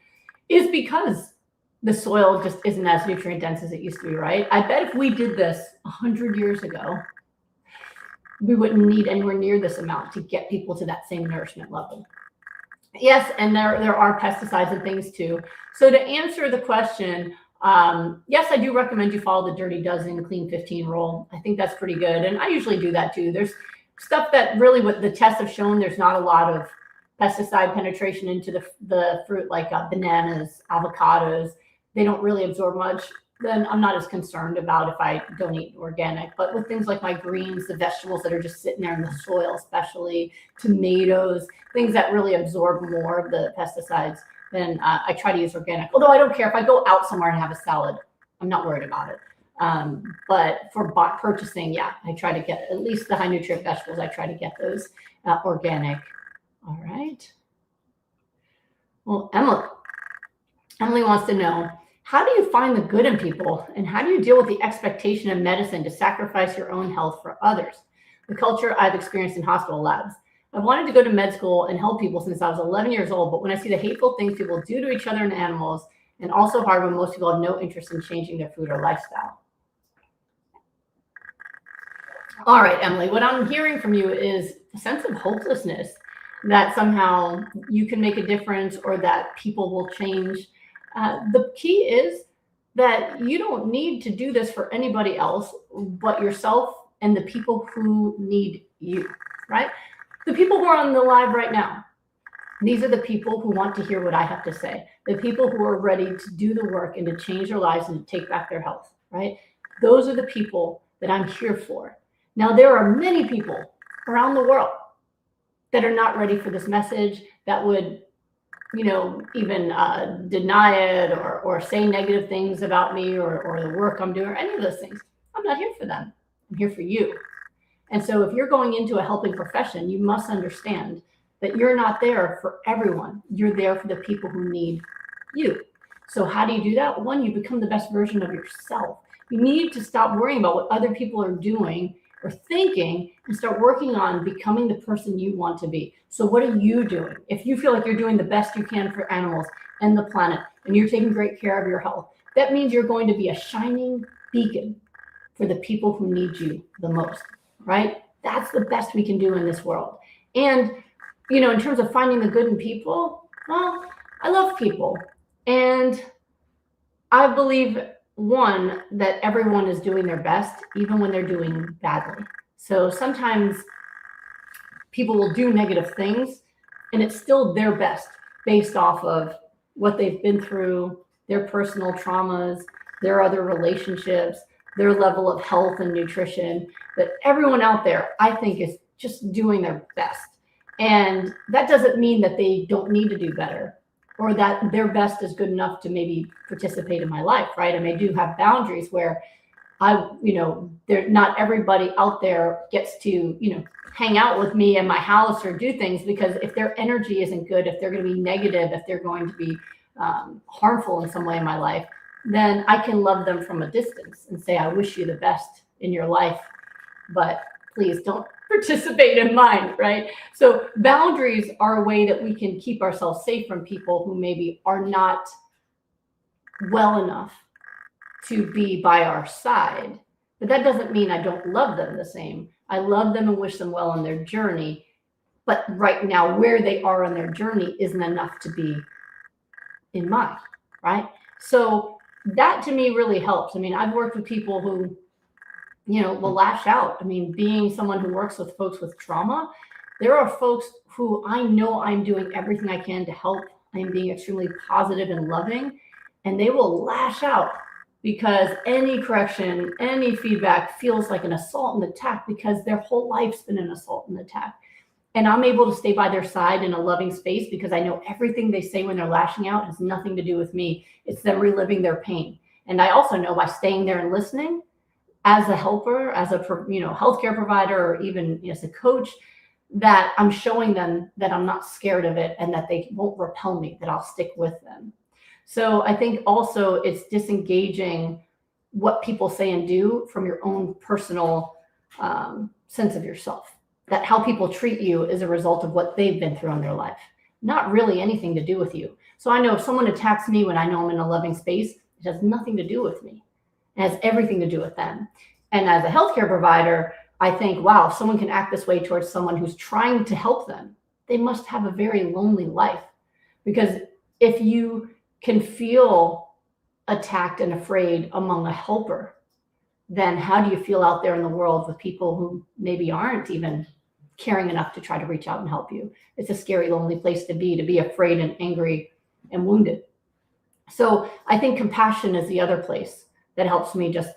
is because the soil just isn't as nutrient dense as it used to be, right? I bet if we did this 100 years ago, we wouldn't need anywhere near this amount to get people to that same nourishment level. Yes, and there are pesticides and things too. So to answer the question, yes, I do recommend you follow the Dirty Dozen Clean 15 rule. I think that's pretty good. And I usually do that too. There's stuff that really what the tests have shown, there's not a lot of pesticide penetration into the fruit, like bananas, avocados. They don't really absorb much. Then I'm not as concerned about if I don't eat organic. But with things like my greens, the vegetables that are just sitting there in the soil, especially tomatoes, things that really absorb more of the pesticides, then I try to use organic. Although I don't care if I go out somewhere and have a salad, I'm not worried about it. But for purchasing, yeah, I try to get at least the high nutrient vegetables. I try to get those organic. All right. Well, Emily wants to know, how do you find the good in people, and how do you deal with the expectation of medicine to sacrifice your own health for others? The culture I've experienced in hospital labs. I've wanted to go to med school and help people since I was 11 years old, but when I see the hateful things people do to each other and animals, and also hard when most people have no interest in changing their food or lifestyle. All right, Emily, what I'm hearing from you is a sense of hopelessness that somehow you can make a difference or that people will change. The key is that you don't need to do this for anybody else but yourself and the people who need you, right? The people who are on the live right now, these are the people who want to hear what I have to say, the people who are ready to do the work and to change their lives and to take back their health, right? Those are the people that I'm here for. Now, there are many people around the world that are not ready for this message, that would, even deny it or say negative things about me or the work I'm doing or any of those things. I'm not here for them. I'm here for you. And so if you're going into a helping profession, you must understand that you're not there for everyone. You're there for the people who need you. So how do you do that? One, you become the best version of yourself. You need to stop worrying about what other people are doing or thinking and start working on becoming the person you want to be. So what are you doing? If you feel like you're doing the best you can for animals and the planet and you're taking great care of your health, that means you're going to be a shining beacon for the people who need you the most, right? That's the best we can do in this world. And, in terms of finding the good in people, well, I love people. And I believe, one, that everyone is doing their best, even when they're doing badly. So sometimes people will do negative things and it's still their best based off of what they've been through, their personal traumas, their other relationships, their level of health and nutrition. But everyone out there, I think, is just doing their best. And that doesn't mean that they don't need to do better or that their best is good enough to maybe participate in my life, right? I mean, I do have boundaries where not everybody out there gets to, hang out with me in my house or do things, because if their energy isn't good, if they're going to be negative, if they're going to be harmful in some way in my life, then I can love them from a distance and say, I wish you the best in your life, but please don't participate in mine, right? So boundaries are a way that we can keep ourselves safe from people who maybe are not well enough to be by our side. But that doesn't mean I don't love them the same. I love them and wish them well on their journey. But right now, where they are on their journey isn't enough to be in mine, right? So that to me really helps. I mean, I've worked with people who, will lash out. I mean, being someone who works with folks with trauma, there are folks who I know I'm doing everything I can to help. I'm being extremely positive and loving, and they will lash out because any correction, any feedback feels like an assault and attack because their whole life's been an assault and attack. And I'm able to stay by their side in a loving space because I know everything they say when they're lashing out has nothing to do with me. It's them reliving their pain. And I also know by staying there and listening as a helper, as a healthcare provider, or even as a coach, that I'm showing them that I'm not scared of it and that they won't repel me, that I'll stick with them. So I think also it's disengaging what people say and do from your own personal sense of yourself. That how people treat you is a result of what they've been through in their life, not really anything to do with you. So I know if someone attacks me when I know I'm in a loving space, it has nothing to do with me. It has everything to do with them. And as a healthcare provider, I think, wow, if someone can act this way towards someone who's trying to help them, they must have a very lonely life. Because if you can feel attacked and afraid among a helper, then how do you feel out there in the world with people who maybe aren't even caring enough to try to reach out and help you? It's a scary, lonely place to be afraid and angry and wounded. So I think compassion is the other place that helps me just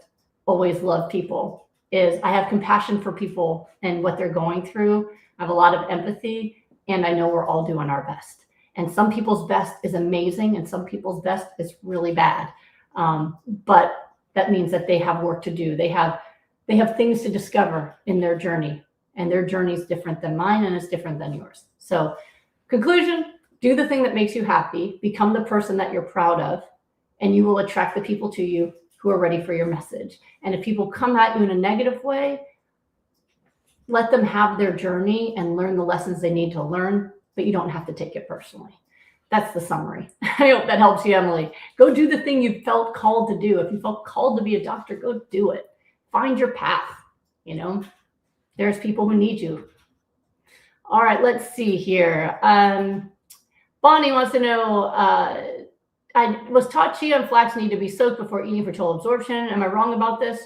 always love people, is I have compassion for people and what they're going through. I have a lot of empathy, and I know we're all doing our best. And some people's best is amazing, and some people's best is really bad. But that means that they have work to do. They have things to discover in their journey, and their journey is different than mine, and it's different than yours. So conclusion, do the thing that makes you happy, become the person that you're proud of, and you will attract the people to you who are ready for your message. And if people come at you in a negative way, let them have their journey and learn the lessons they need to learn, but you don't have to take it personally. that's the summary. I hope that helps you, Emily. Go do the thing you felt called to do. If you felt called to be a doctor, go do it. Find your path. You know, there's people who need you. All right, let's see here. Bonnie wants to know, I was taught chia and flax need to be soaked before eating for total absorption. Am I wrong about this?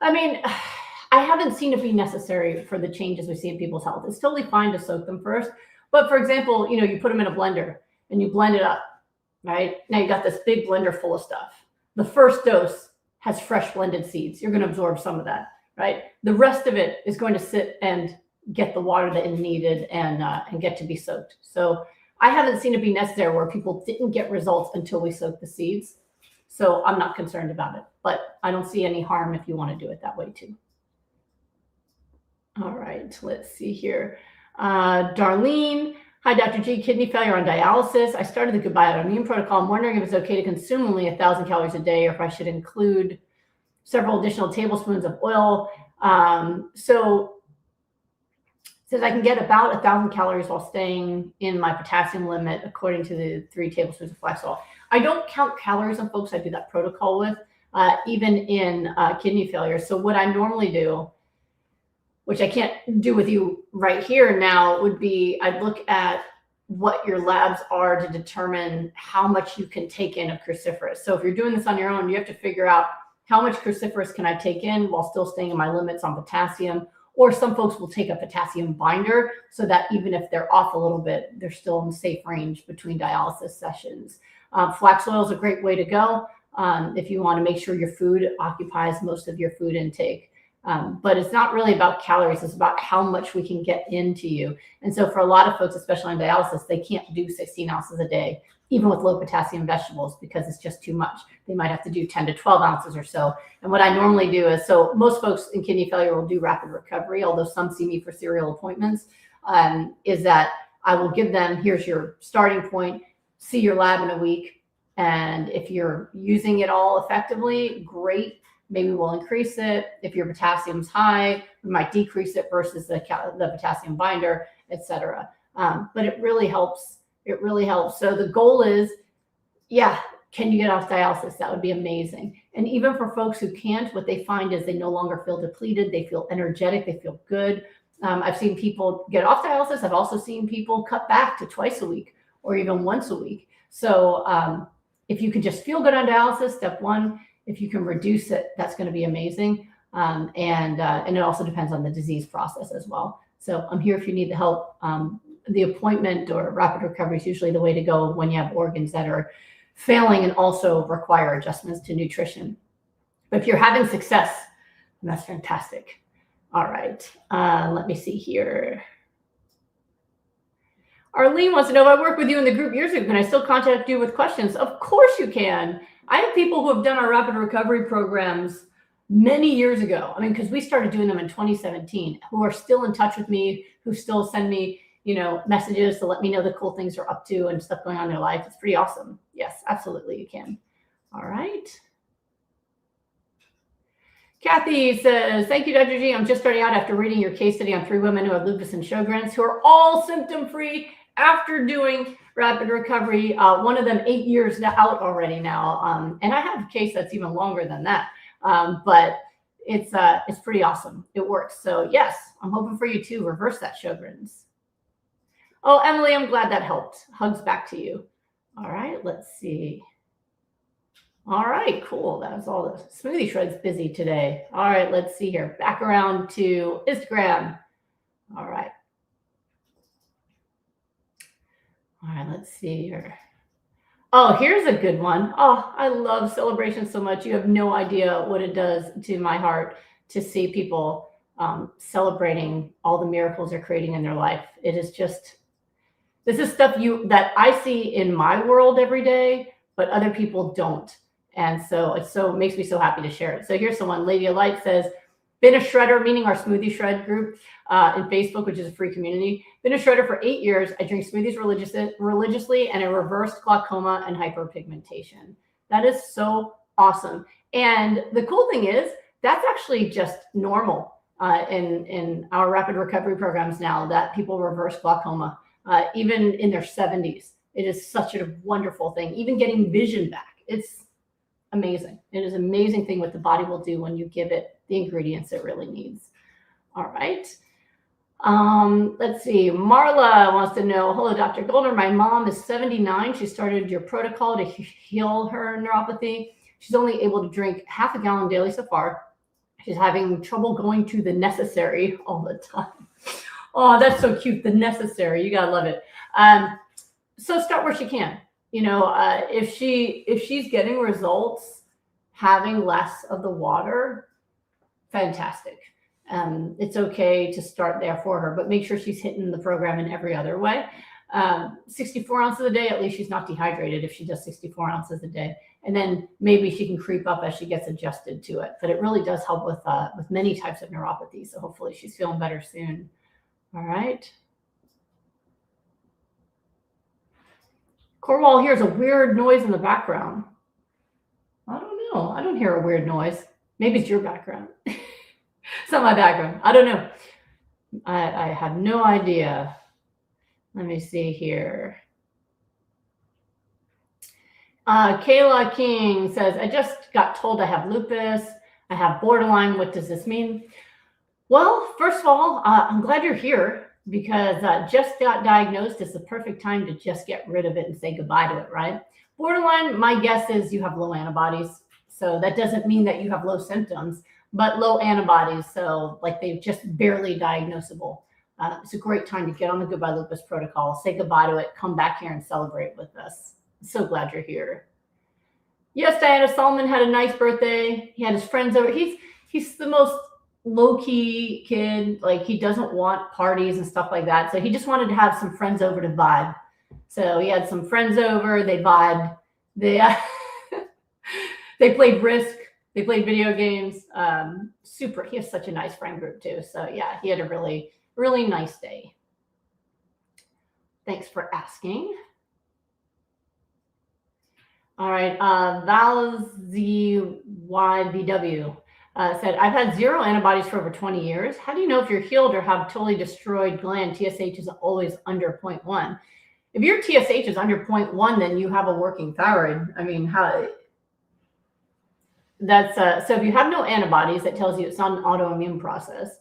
I mean, I haven't seen it be necessary for the changes we see in people's health. It's totally fine to soak them first. But for example, you know, you put them in a blender and you blend it up, right? Now you got this big blender full of stuff. The first dose has fresh blended seeds. You're going to absorb some of that, right? The rest of it is going to sit and get the water that is needed and get to be soaked. So I haven't seen it be necessary where people didn't get results until we soak the seeds. So I'm not concerned about it, but I don't see any harm if you want to do it that way too. All right, let's see here. Darlene, hi, Dr. G, kidney failure on dialysis. I started the Goodbye Autoimmune protocol. I'm wondering if it's okay to consume only 1,000 calories a day or if I should include several additional tablespoons of oil. So says I can get about 1,000 calories while staying in my potassium limit according to the 3 tablespoons of flax oil. I don't count calories on folks I do that protocol with, even in kidney failure. So what I normally do, which I can't do with you right here now, would be I'd look at what your labs are to determine how much you can take in of cruciferous. So if you're doing this on your own, you have to figure out how much cruciferous can I take in while still staying in my limits on potassium. Or some folks will take a potassium binder so that even if they're off a little bit, they're still in safe range between dialysis sessions. Flax oil is a great way to go if you want to make sure your food occupies most of your food intake. But it's not really about calories. It's about how much we can get into you. And so for a lot of folks, especially on dialysis, they can't do 16 ounces a day, even with low potassium vegetables, because it's just too much. They might have to do 10 to 12 ounces or so. And what I normally do is, so most folks in kidney failure will do rapid recovery, although some see me for serial appointments, is that I will give them, here's your starting point, see your lab in a week. And if you're using it all effectively, great. Maybe we'll increase it. If your potassium's high, we might decrease it versus the potassium binder, et cetera. But it really helps. It really helps. So the goal is, yeah, can you get off dialysis? That would be amazing. And even for folks who can't, what they find is they no longer feel depleted. They feel energetic. They feel good. I've seen people get off dialysis. I've also seen people cut back to twice a week or even once a week. So if you can just feel good on dialysis, step one. If you can reduce it, that's going to be amazing. And it also depends on the disease process as well. So I'm here if you need the help. The appointment or rapid recovery is usually the way to go when you have organs that are failing and also require adjustments to nutrition. But if you're having success, then that's fantastic. All right, let me see here. Arlene wants to know, if I worked with you in the group years ago, can I still contact you with questions? Of course you can. I have people who have done our rapid recovery programs many years ago. I mean, because we started doing them in 2017, who are still in touch with me, who still send me, you know, messages to let me know the cool things they're up to and stuff going on in their life. It's pretty awesome. Yes, absolutely, you can. All right. Kathy says, thank you, Dr. G. I'm just starting out after reading your case study on 3 women who have lupus and Sjogren's who are all symptom-free after doing rapid recovery. One of them 8 years out already now. And I have a case that's even longer than that. But it's pretty awesome. It works. So yes, I'm hoping for you to reverse that Sjogren's. Oh, Emily, I'm glad that helped. Hugs back to you. All right, let's see. All right, cool. That was all the Smoothie Shred's busy today. All right, let's see here. Back around to Instagram. All right. All right, let's see here. Oh, here's a good one. Oh, I love celebrations so much. You have no idea what it does to my heart to see people celebrating all the miracles they're creating in their life. It is just, this is stuff that I see in my world every day, but other people don't. And so it makes me so happy to share it. So here's someone, Lady of Light says, been a shredder, meaning our Smoothie Shred group in Facebook, which is a free community. Been a shredder for 8 years. I drink smoothies religiously, and I reversed glaucoma and hyperpigmentation. That is so awesome. And the cool thing is, that's actually just normal in our rapid recovery programs now, that people reverse glaucoma. even in their 70s. It is such a wonderful thing. Even getting vision back, it's amazing. It is an amazing thing what the body will do when you give it the ingredients it really needs. All right. Let's see. Marla wants to know, hello, Dr. Goldner. My mom is 79. She started your protocol to heal her neuropathy. She's only able to drink half a gallon daily so far. She's having trouble going to the necessary all the time. Oh, that's so cute. The necessary. You gotta love it. So start where she can. You know, if she's getting results, having less of the water, fantastic. It's okay to start there for her, but make sure she's hitting the program in every other way. 64 ounces a day, at least she's not dehydrated if she does 64 ounces a day. And then maybe she can creep up as she gets adjusted to it. But it really does help with many types of neuropathy. So hopefully she's feeling better soon. All right. Cornwall hears a weird noise in the background. I don't know. I don't hear a weird noise. Maybe it's your background. It's not my background. I don't know. I have no idea. Let me see here. Kayla King says, I just got told I have lupus. I have borderline. What does this mean? Well, first of all, I'm glad you're here because just got diagnosed is the perfect time to just get rid of it and say goodbye to it, right? Borderline, my guess is you have low antibodies. So that doesn't mean that you have low symptoms, but low antibodies. So like they're just barely diagnosable. It's a great time to get on the Goodbye Lupus protocol, say goodbye to it, come back here and celebrate with us. I'm so glad you're here. Yes, Diana Solomon had a nice birthday. He had his friends over. He's the most low-key kid. Like he doesn't want parties and stuff like that. So he just wanted to have some friends over to vibe. So he had some friends over, they vibed. They played Risk. They played video games. Super. He has such a nice friend group too. So yeah, he had a really, really nice day. Thanks for asking. All right. ValZYBW said, I've had 0 antibodies for over 20 years. How do you know if you're healed or have totally destroyed gland? TSH is always under 0.1. If your TSH is under 0.1, then you have a working thyroid. I mean, how... That's so if you have no antibodies, that tells you it's not an autoimmune process.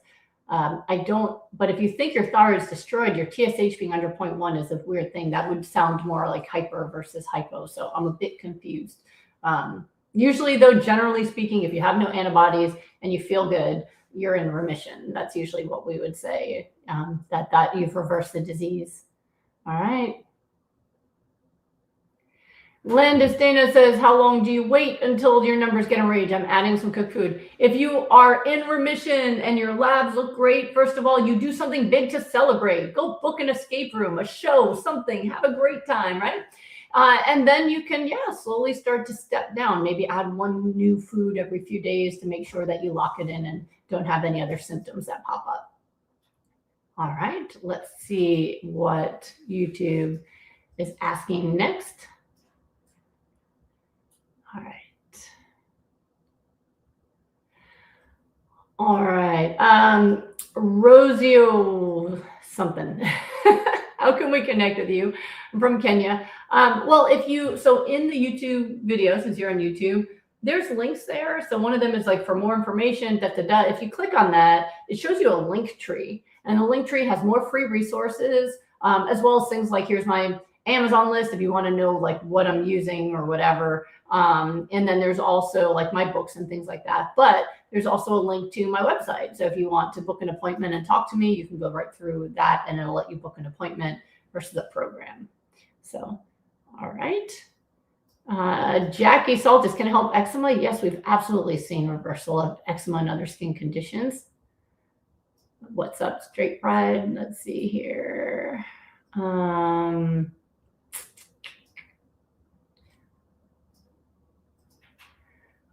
But if you think your thyroid is destroyed, your TSH being under 0.1 is a weird thing. That would sound more like hyper versus hypo. So I'm a bit confused. Usually though, generally speaking, if you have no antibodies and you feel good, you're in remission. That's usually what we would say, that you've reversed the disease. All right. Landis Dana says, how long do you wait until your numbers get enraged? I'm adding some cooked food. If you are in remission and your labs look great, first of all, you do something big to celebrate. Go book an escape room, a show, something. Have a great time, right? And then you can, slowly start to step down. Maybe add one new food every few days to make sure that you lock it in and don't have any other symptoms that pop up. All right, let's see what YouTube is asking next. All right. Rosio something. How can we connect with you? I'm from Kenya. Well, so in the YouTube video, since you're on YouTube, there's links there. So one of them is like for more information, If you click on that, it shows you a link tree. And the link tree has more free resources, as well as things like here's my Amazon list if you want to know like what I'm using or whatever. And then there's also like my books and things like that. But there's also a link to my website. So if you want to book an appointment and talk to me, you can go right through that and it'll let you book an appointment versus the program. So, all right. Jackie Saltis, can it help eczema? Yes, we've absolutely seen reversal of eczema and other skin conditions. What's up, Straight Pride? Let's see here.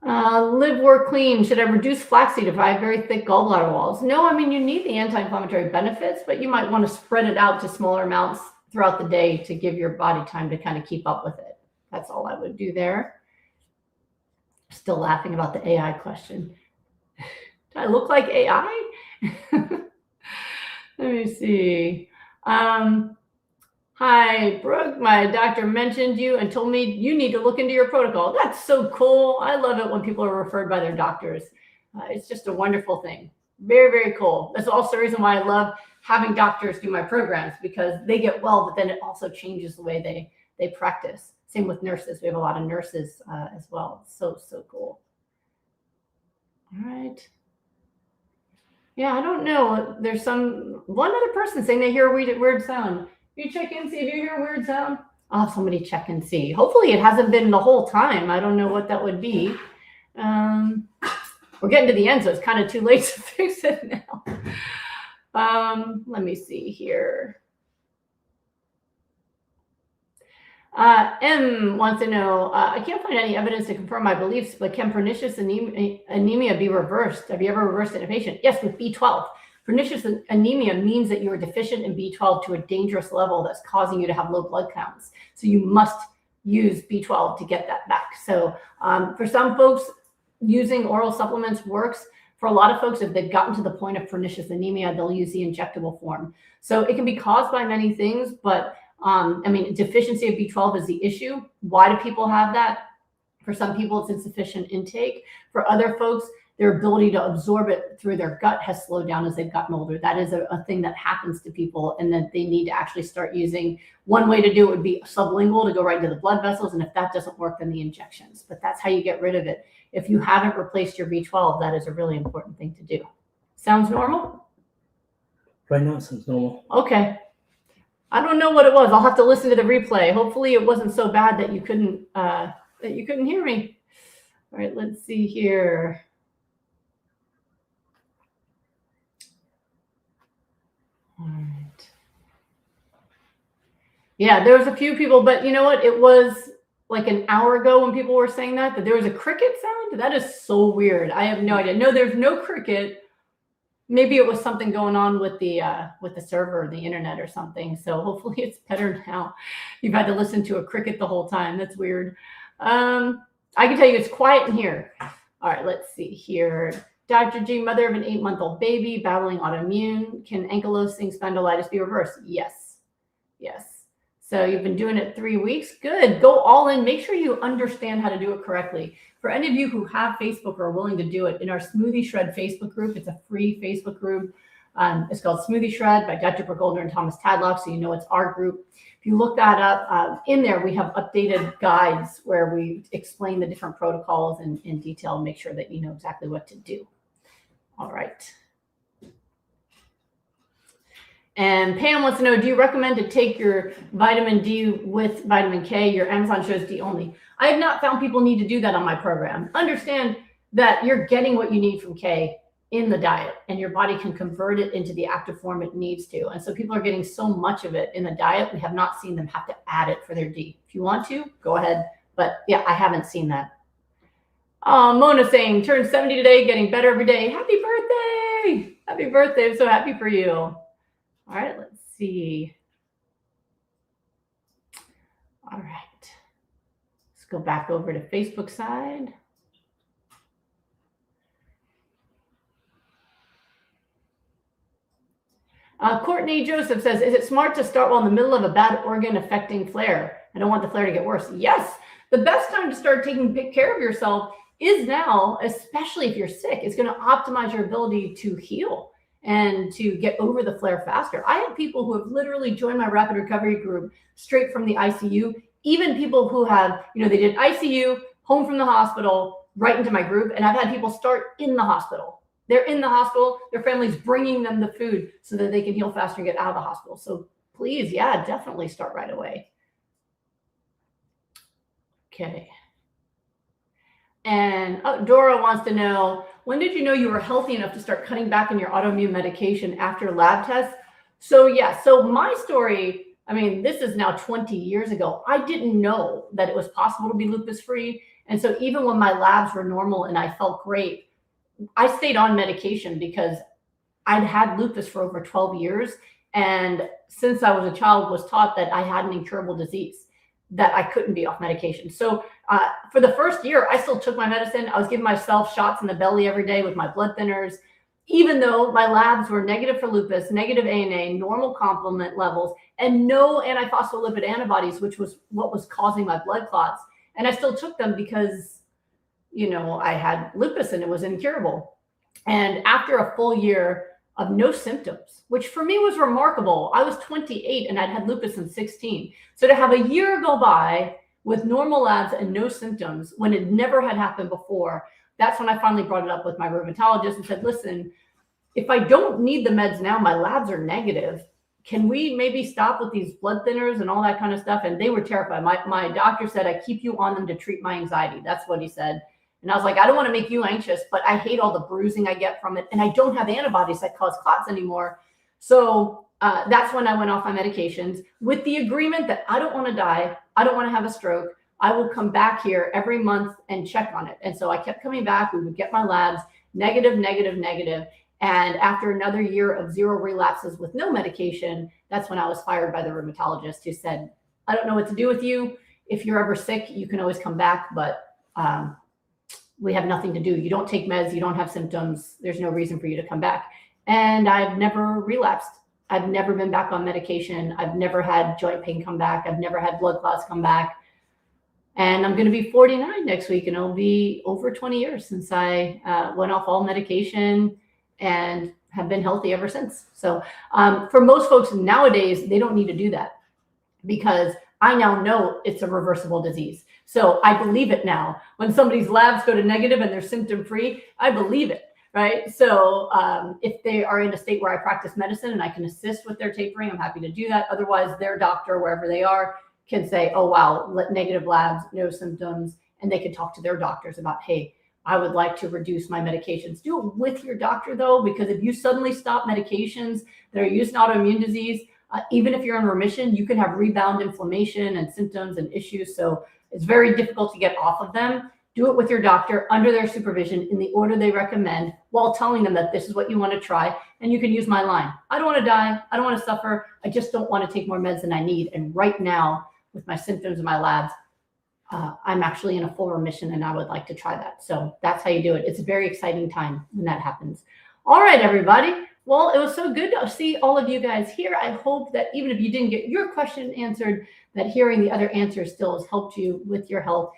Live, work, clean. Should I reduce flaxseed if I have very thick gallbladder walls? No, I mean, you need the anti-inflammatory benefits, but you might want to spread it out to smaller amounts throughout the day to give your body time to kind of keep up with it. That's all I would do there. Still laughing about the AI question. Do I look like AI? Let me see. Hi, Brooke, my doctor mentioned you and told me you need to look into your protocol. That's so cool. I love it when people are referred by their doctors. It's just a wonderful thing. Very, very cool. That's also the reason why I love having doctors do my programs, because they get well, but then it also changes the way they practice. Same with nurses. We have a lot of nurses as well. So cool. All right. Yeah, I don't know. There's one other person saying they hear a weird sound. You check in, see if you hear a weird sound. I'll have somebody check and see. Hopefully it hasn't been the whole time. I don't know what that would be. We're getting to the end, so it's kind of too late to fix it now. Let me see here. M wants to know, I can't find any evidence to confirm my beliefs, but can pernicious anemia be reversed? Have you ever reversed it in a patient? Yes, with B12. Pernicious anemia means that you are deficient in B12 to a dangerous level that's causing you to have low blood counts. So you must use B12 to get that back. So for some folks, using oral supplements works. For a lot of folks, if they've gotten to the point of pernicious anemia, they'll use the injectable form. So it can be caused by many things, but deficiency of B12 is the issue. Why do people have that? For some people, it's insufficient intake. For other folks, their ability to absorb it through their gut has slowed down as they've gotten older. That is a thing that happens to people, and that they need to actually start using. One way to do it would be sublingual to go right into the blood vessels, and if that doesn't work, then the injections. But that's how you get rid of it. If you haven't replaced your B12, that is a really important thing to do. Sounds normal? Right now it sounds normal. Okay. I don't know what it was. I'll have to listen to the replay. Hopefully it wasn't so bad that you couldn't hear me. All right, let's see here. All right. Yeah, there was a few people, but you know what? It was like an hour ago when people were saying that there was a cricket sound. That is so weird. I have no idea. No, there's no cricket. Maybe it was something going on with the server or the internet or something. So hopefully it's better now. You've had to listen to a cricket the whole time. That's weird. I can tell you it's quiet in here. All right, let's see here. Dr. G, mother of an 8-month-old baby battling autoimmune. Can ankylosing spondylitis be reversed? Yes. Yes. So you've been doing it 3 weeks. Good. Go all in. Make sure you understand how to do it correctly. For any of you who have Facebook or are willing to do it, in our Smoothie Shred Facebook group, it's a free Facebook group. It's called Smoothie Shred by Dr. Brooke Goldner and Thomas Tadlock, so you know it's our group. If you look that up, in there we have updated guides where we explain the different protocols in detail and make sure that you know exactly what to do. All right. And Pam wants to know, do you recommend to take your vitamin D with vitamin K? Your Amazon shows D only. I have not found people need to do that on my program. Understand that you're getting what you need from K in the diet, and your body can convert it into the active form it needs to. And so people are getting so much of it in the diet, we have not seen them have to add it for their D. If you want to, go ahead. But yeah, I haven't seen that. Mona saying, turned 70 today, getting better every day. Happy birthday. Happy birthday. I'm so happy for you. All right, let's see. All right. Let's go back over to Facebook side. Courtney Joseph says, is it smart to start while in the middle of a bad organ affecting flare? I don't want the flare to get worse. Yes, the best time to start taking care of yourself is now, especially if you're sick. It's going to optimize your ability to heal and to get over the flare faster. I have people who have literally joined my rapid recovery group straight from the ICU, even people who have, they did ICU, home from the hospital, right into my group. And I've had people start in the hospital. They're in the hospital, their family's bringing them the food so that they can heal faster and get out of the hospital. So please, yeah, definitely start right away. Okay. And Dora wants to know, when did you know you were healthy enough to start cutting back on your autoimmune medication after lab tests? So yeah, so my story, this is now 20 years ago. I didn't know that it was possible to be lupus free. And so even when my labs were normal and I felt great, I stayed on medication because I'd had lupus for over 12 years. And since I was a child, was taught that I had an incurable disease, that I couldn't be off medication. So for the first year, I still took my medicine. I was giving myself shots in the belly every day with my blood thinners. even though my labs were negative for lupus, negative ANA, normal complement levels, and no antiphospholipid antibodies, which was what was causing my blood clots. And I still took them because, I had lupus and it was incurable. And after a full year of no symptoms, which for me was remarkable. I was 28 and I'd had lupus in 16. So to have a year go by with normal labs and no symptoms when it never had happened before, that's when I finally brought it up with my rheumatologist and said, listen, if I don't need the meds now, my labs are negative. Can we maybe stop with these blood thinners and all that kind of stuff? And they were terrified. My doctor said, I keep you on them to treat my anxiety. That's what he said. And I was like, I don't want to make you anxious, but I hate all the bruising I get from it. And I don't have antibodies that cause clots anymore. So that's when I went off my medications with the agreement that I don't want to die. I don't want to have a stroke. I will come back here every month and check on it. And so I kept coming back. We would get my labs negative, negative, negative. And after another year of 0 relapses with no medication, that's when I was fired by the rheumatologist who said, I don't know what to do with you. If you're ever sick, you can always come back, but we have nothing to do. You don't take meds, you don't have symptoms. There's no reason for you to come back. And I've never relapsed. I've never been back on medication. I've never had joint pain come back. I've never had blood clots come back. And I'm going to be 49 next week, and it'll be over 20 years since I went off all medication and have been healthy ever since. So for most folks nowadays, they don't need to do that because I now know it's a reversible disease. So I believe it now. When somebody's labs go to negative and they're symptom-free, I believe it, right? So if they are in a state where I practice medicine and I can assist with their tapering, I'm happy to do that. Otherwise, their doctor, wherever they are, can say, oh, wow, negative labs, no symptoms, and they can talk to their doctors about, hey, I would like to reduce my medications. Do it with your doctor, though, because if you suddenly stop medications that are used in autoimmune disease, even if you're in remission, you can have rebound inflammation and symptoms and issues. So it's very difficult to get off of them. Do it with your doctor under their supervision in the order they recommend while telling them that this is what you want to try. And you can use my line. I don't want to die. I don't want to suffer. I just don't want to take more meds than I need. And right now, with my symptoms and my labs, I'm actually in a full remission and I would like to try that. So that's how you do it. It's a very exciting time when that happens. All right, everybody. Well, it was so good to see all of you guys here. I hope that even if you didn't get your question answered, that hearing the other answers still has helped you with your health.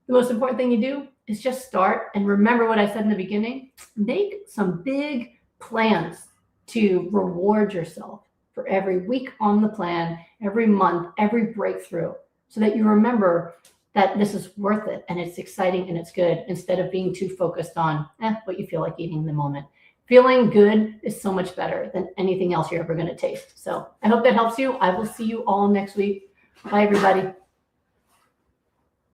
The most important thing you do is just start and remember what I said in the beginning. Make some big plans to reward yourself for every week on the plan, every month, every breakthrough, so that you remember that this is worth it and it's exciting and it's good, instead of being too focused on what you feel like eating in the moment. Feeling good is so much better than anything else you're ever going to taste. So I hope that helps you. I will see you all next week. Bye, everybody.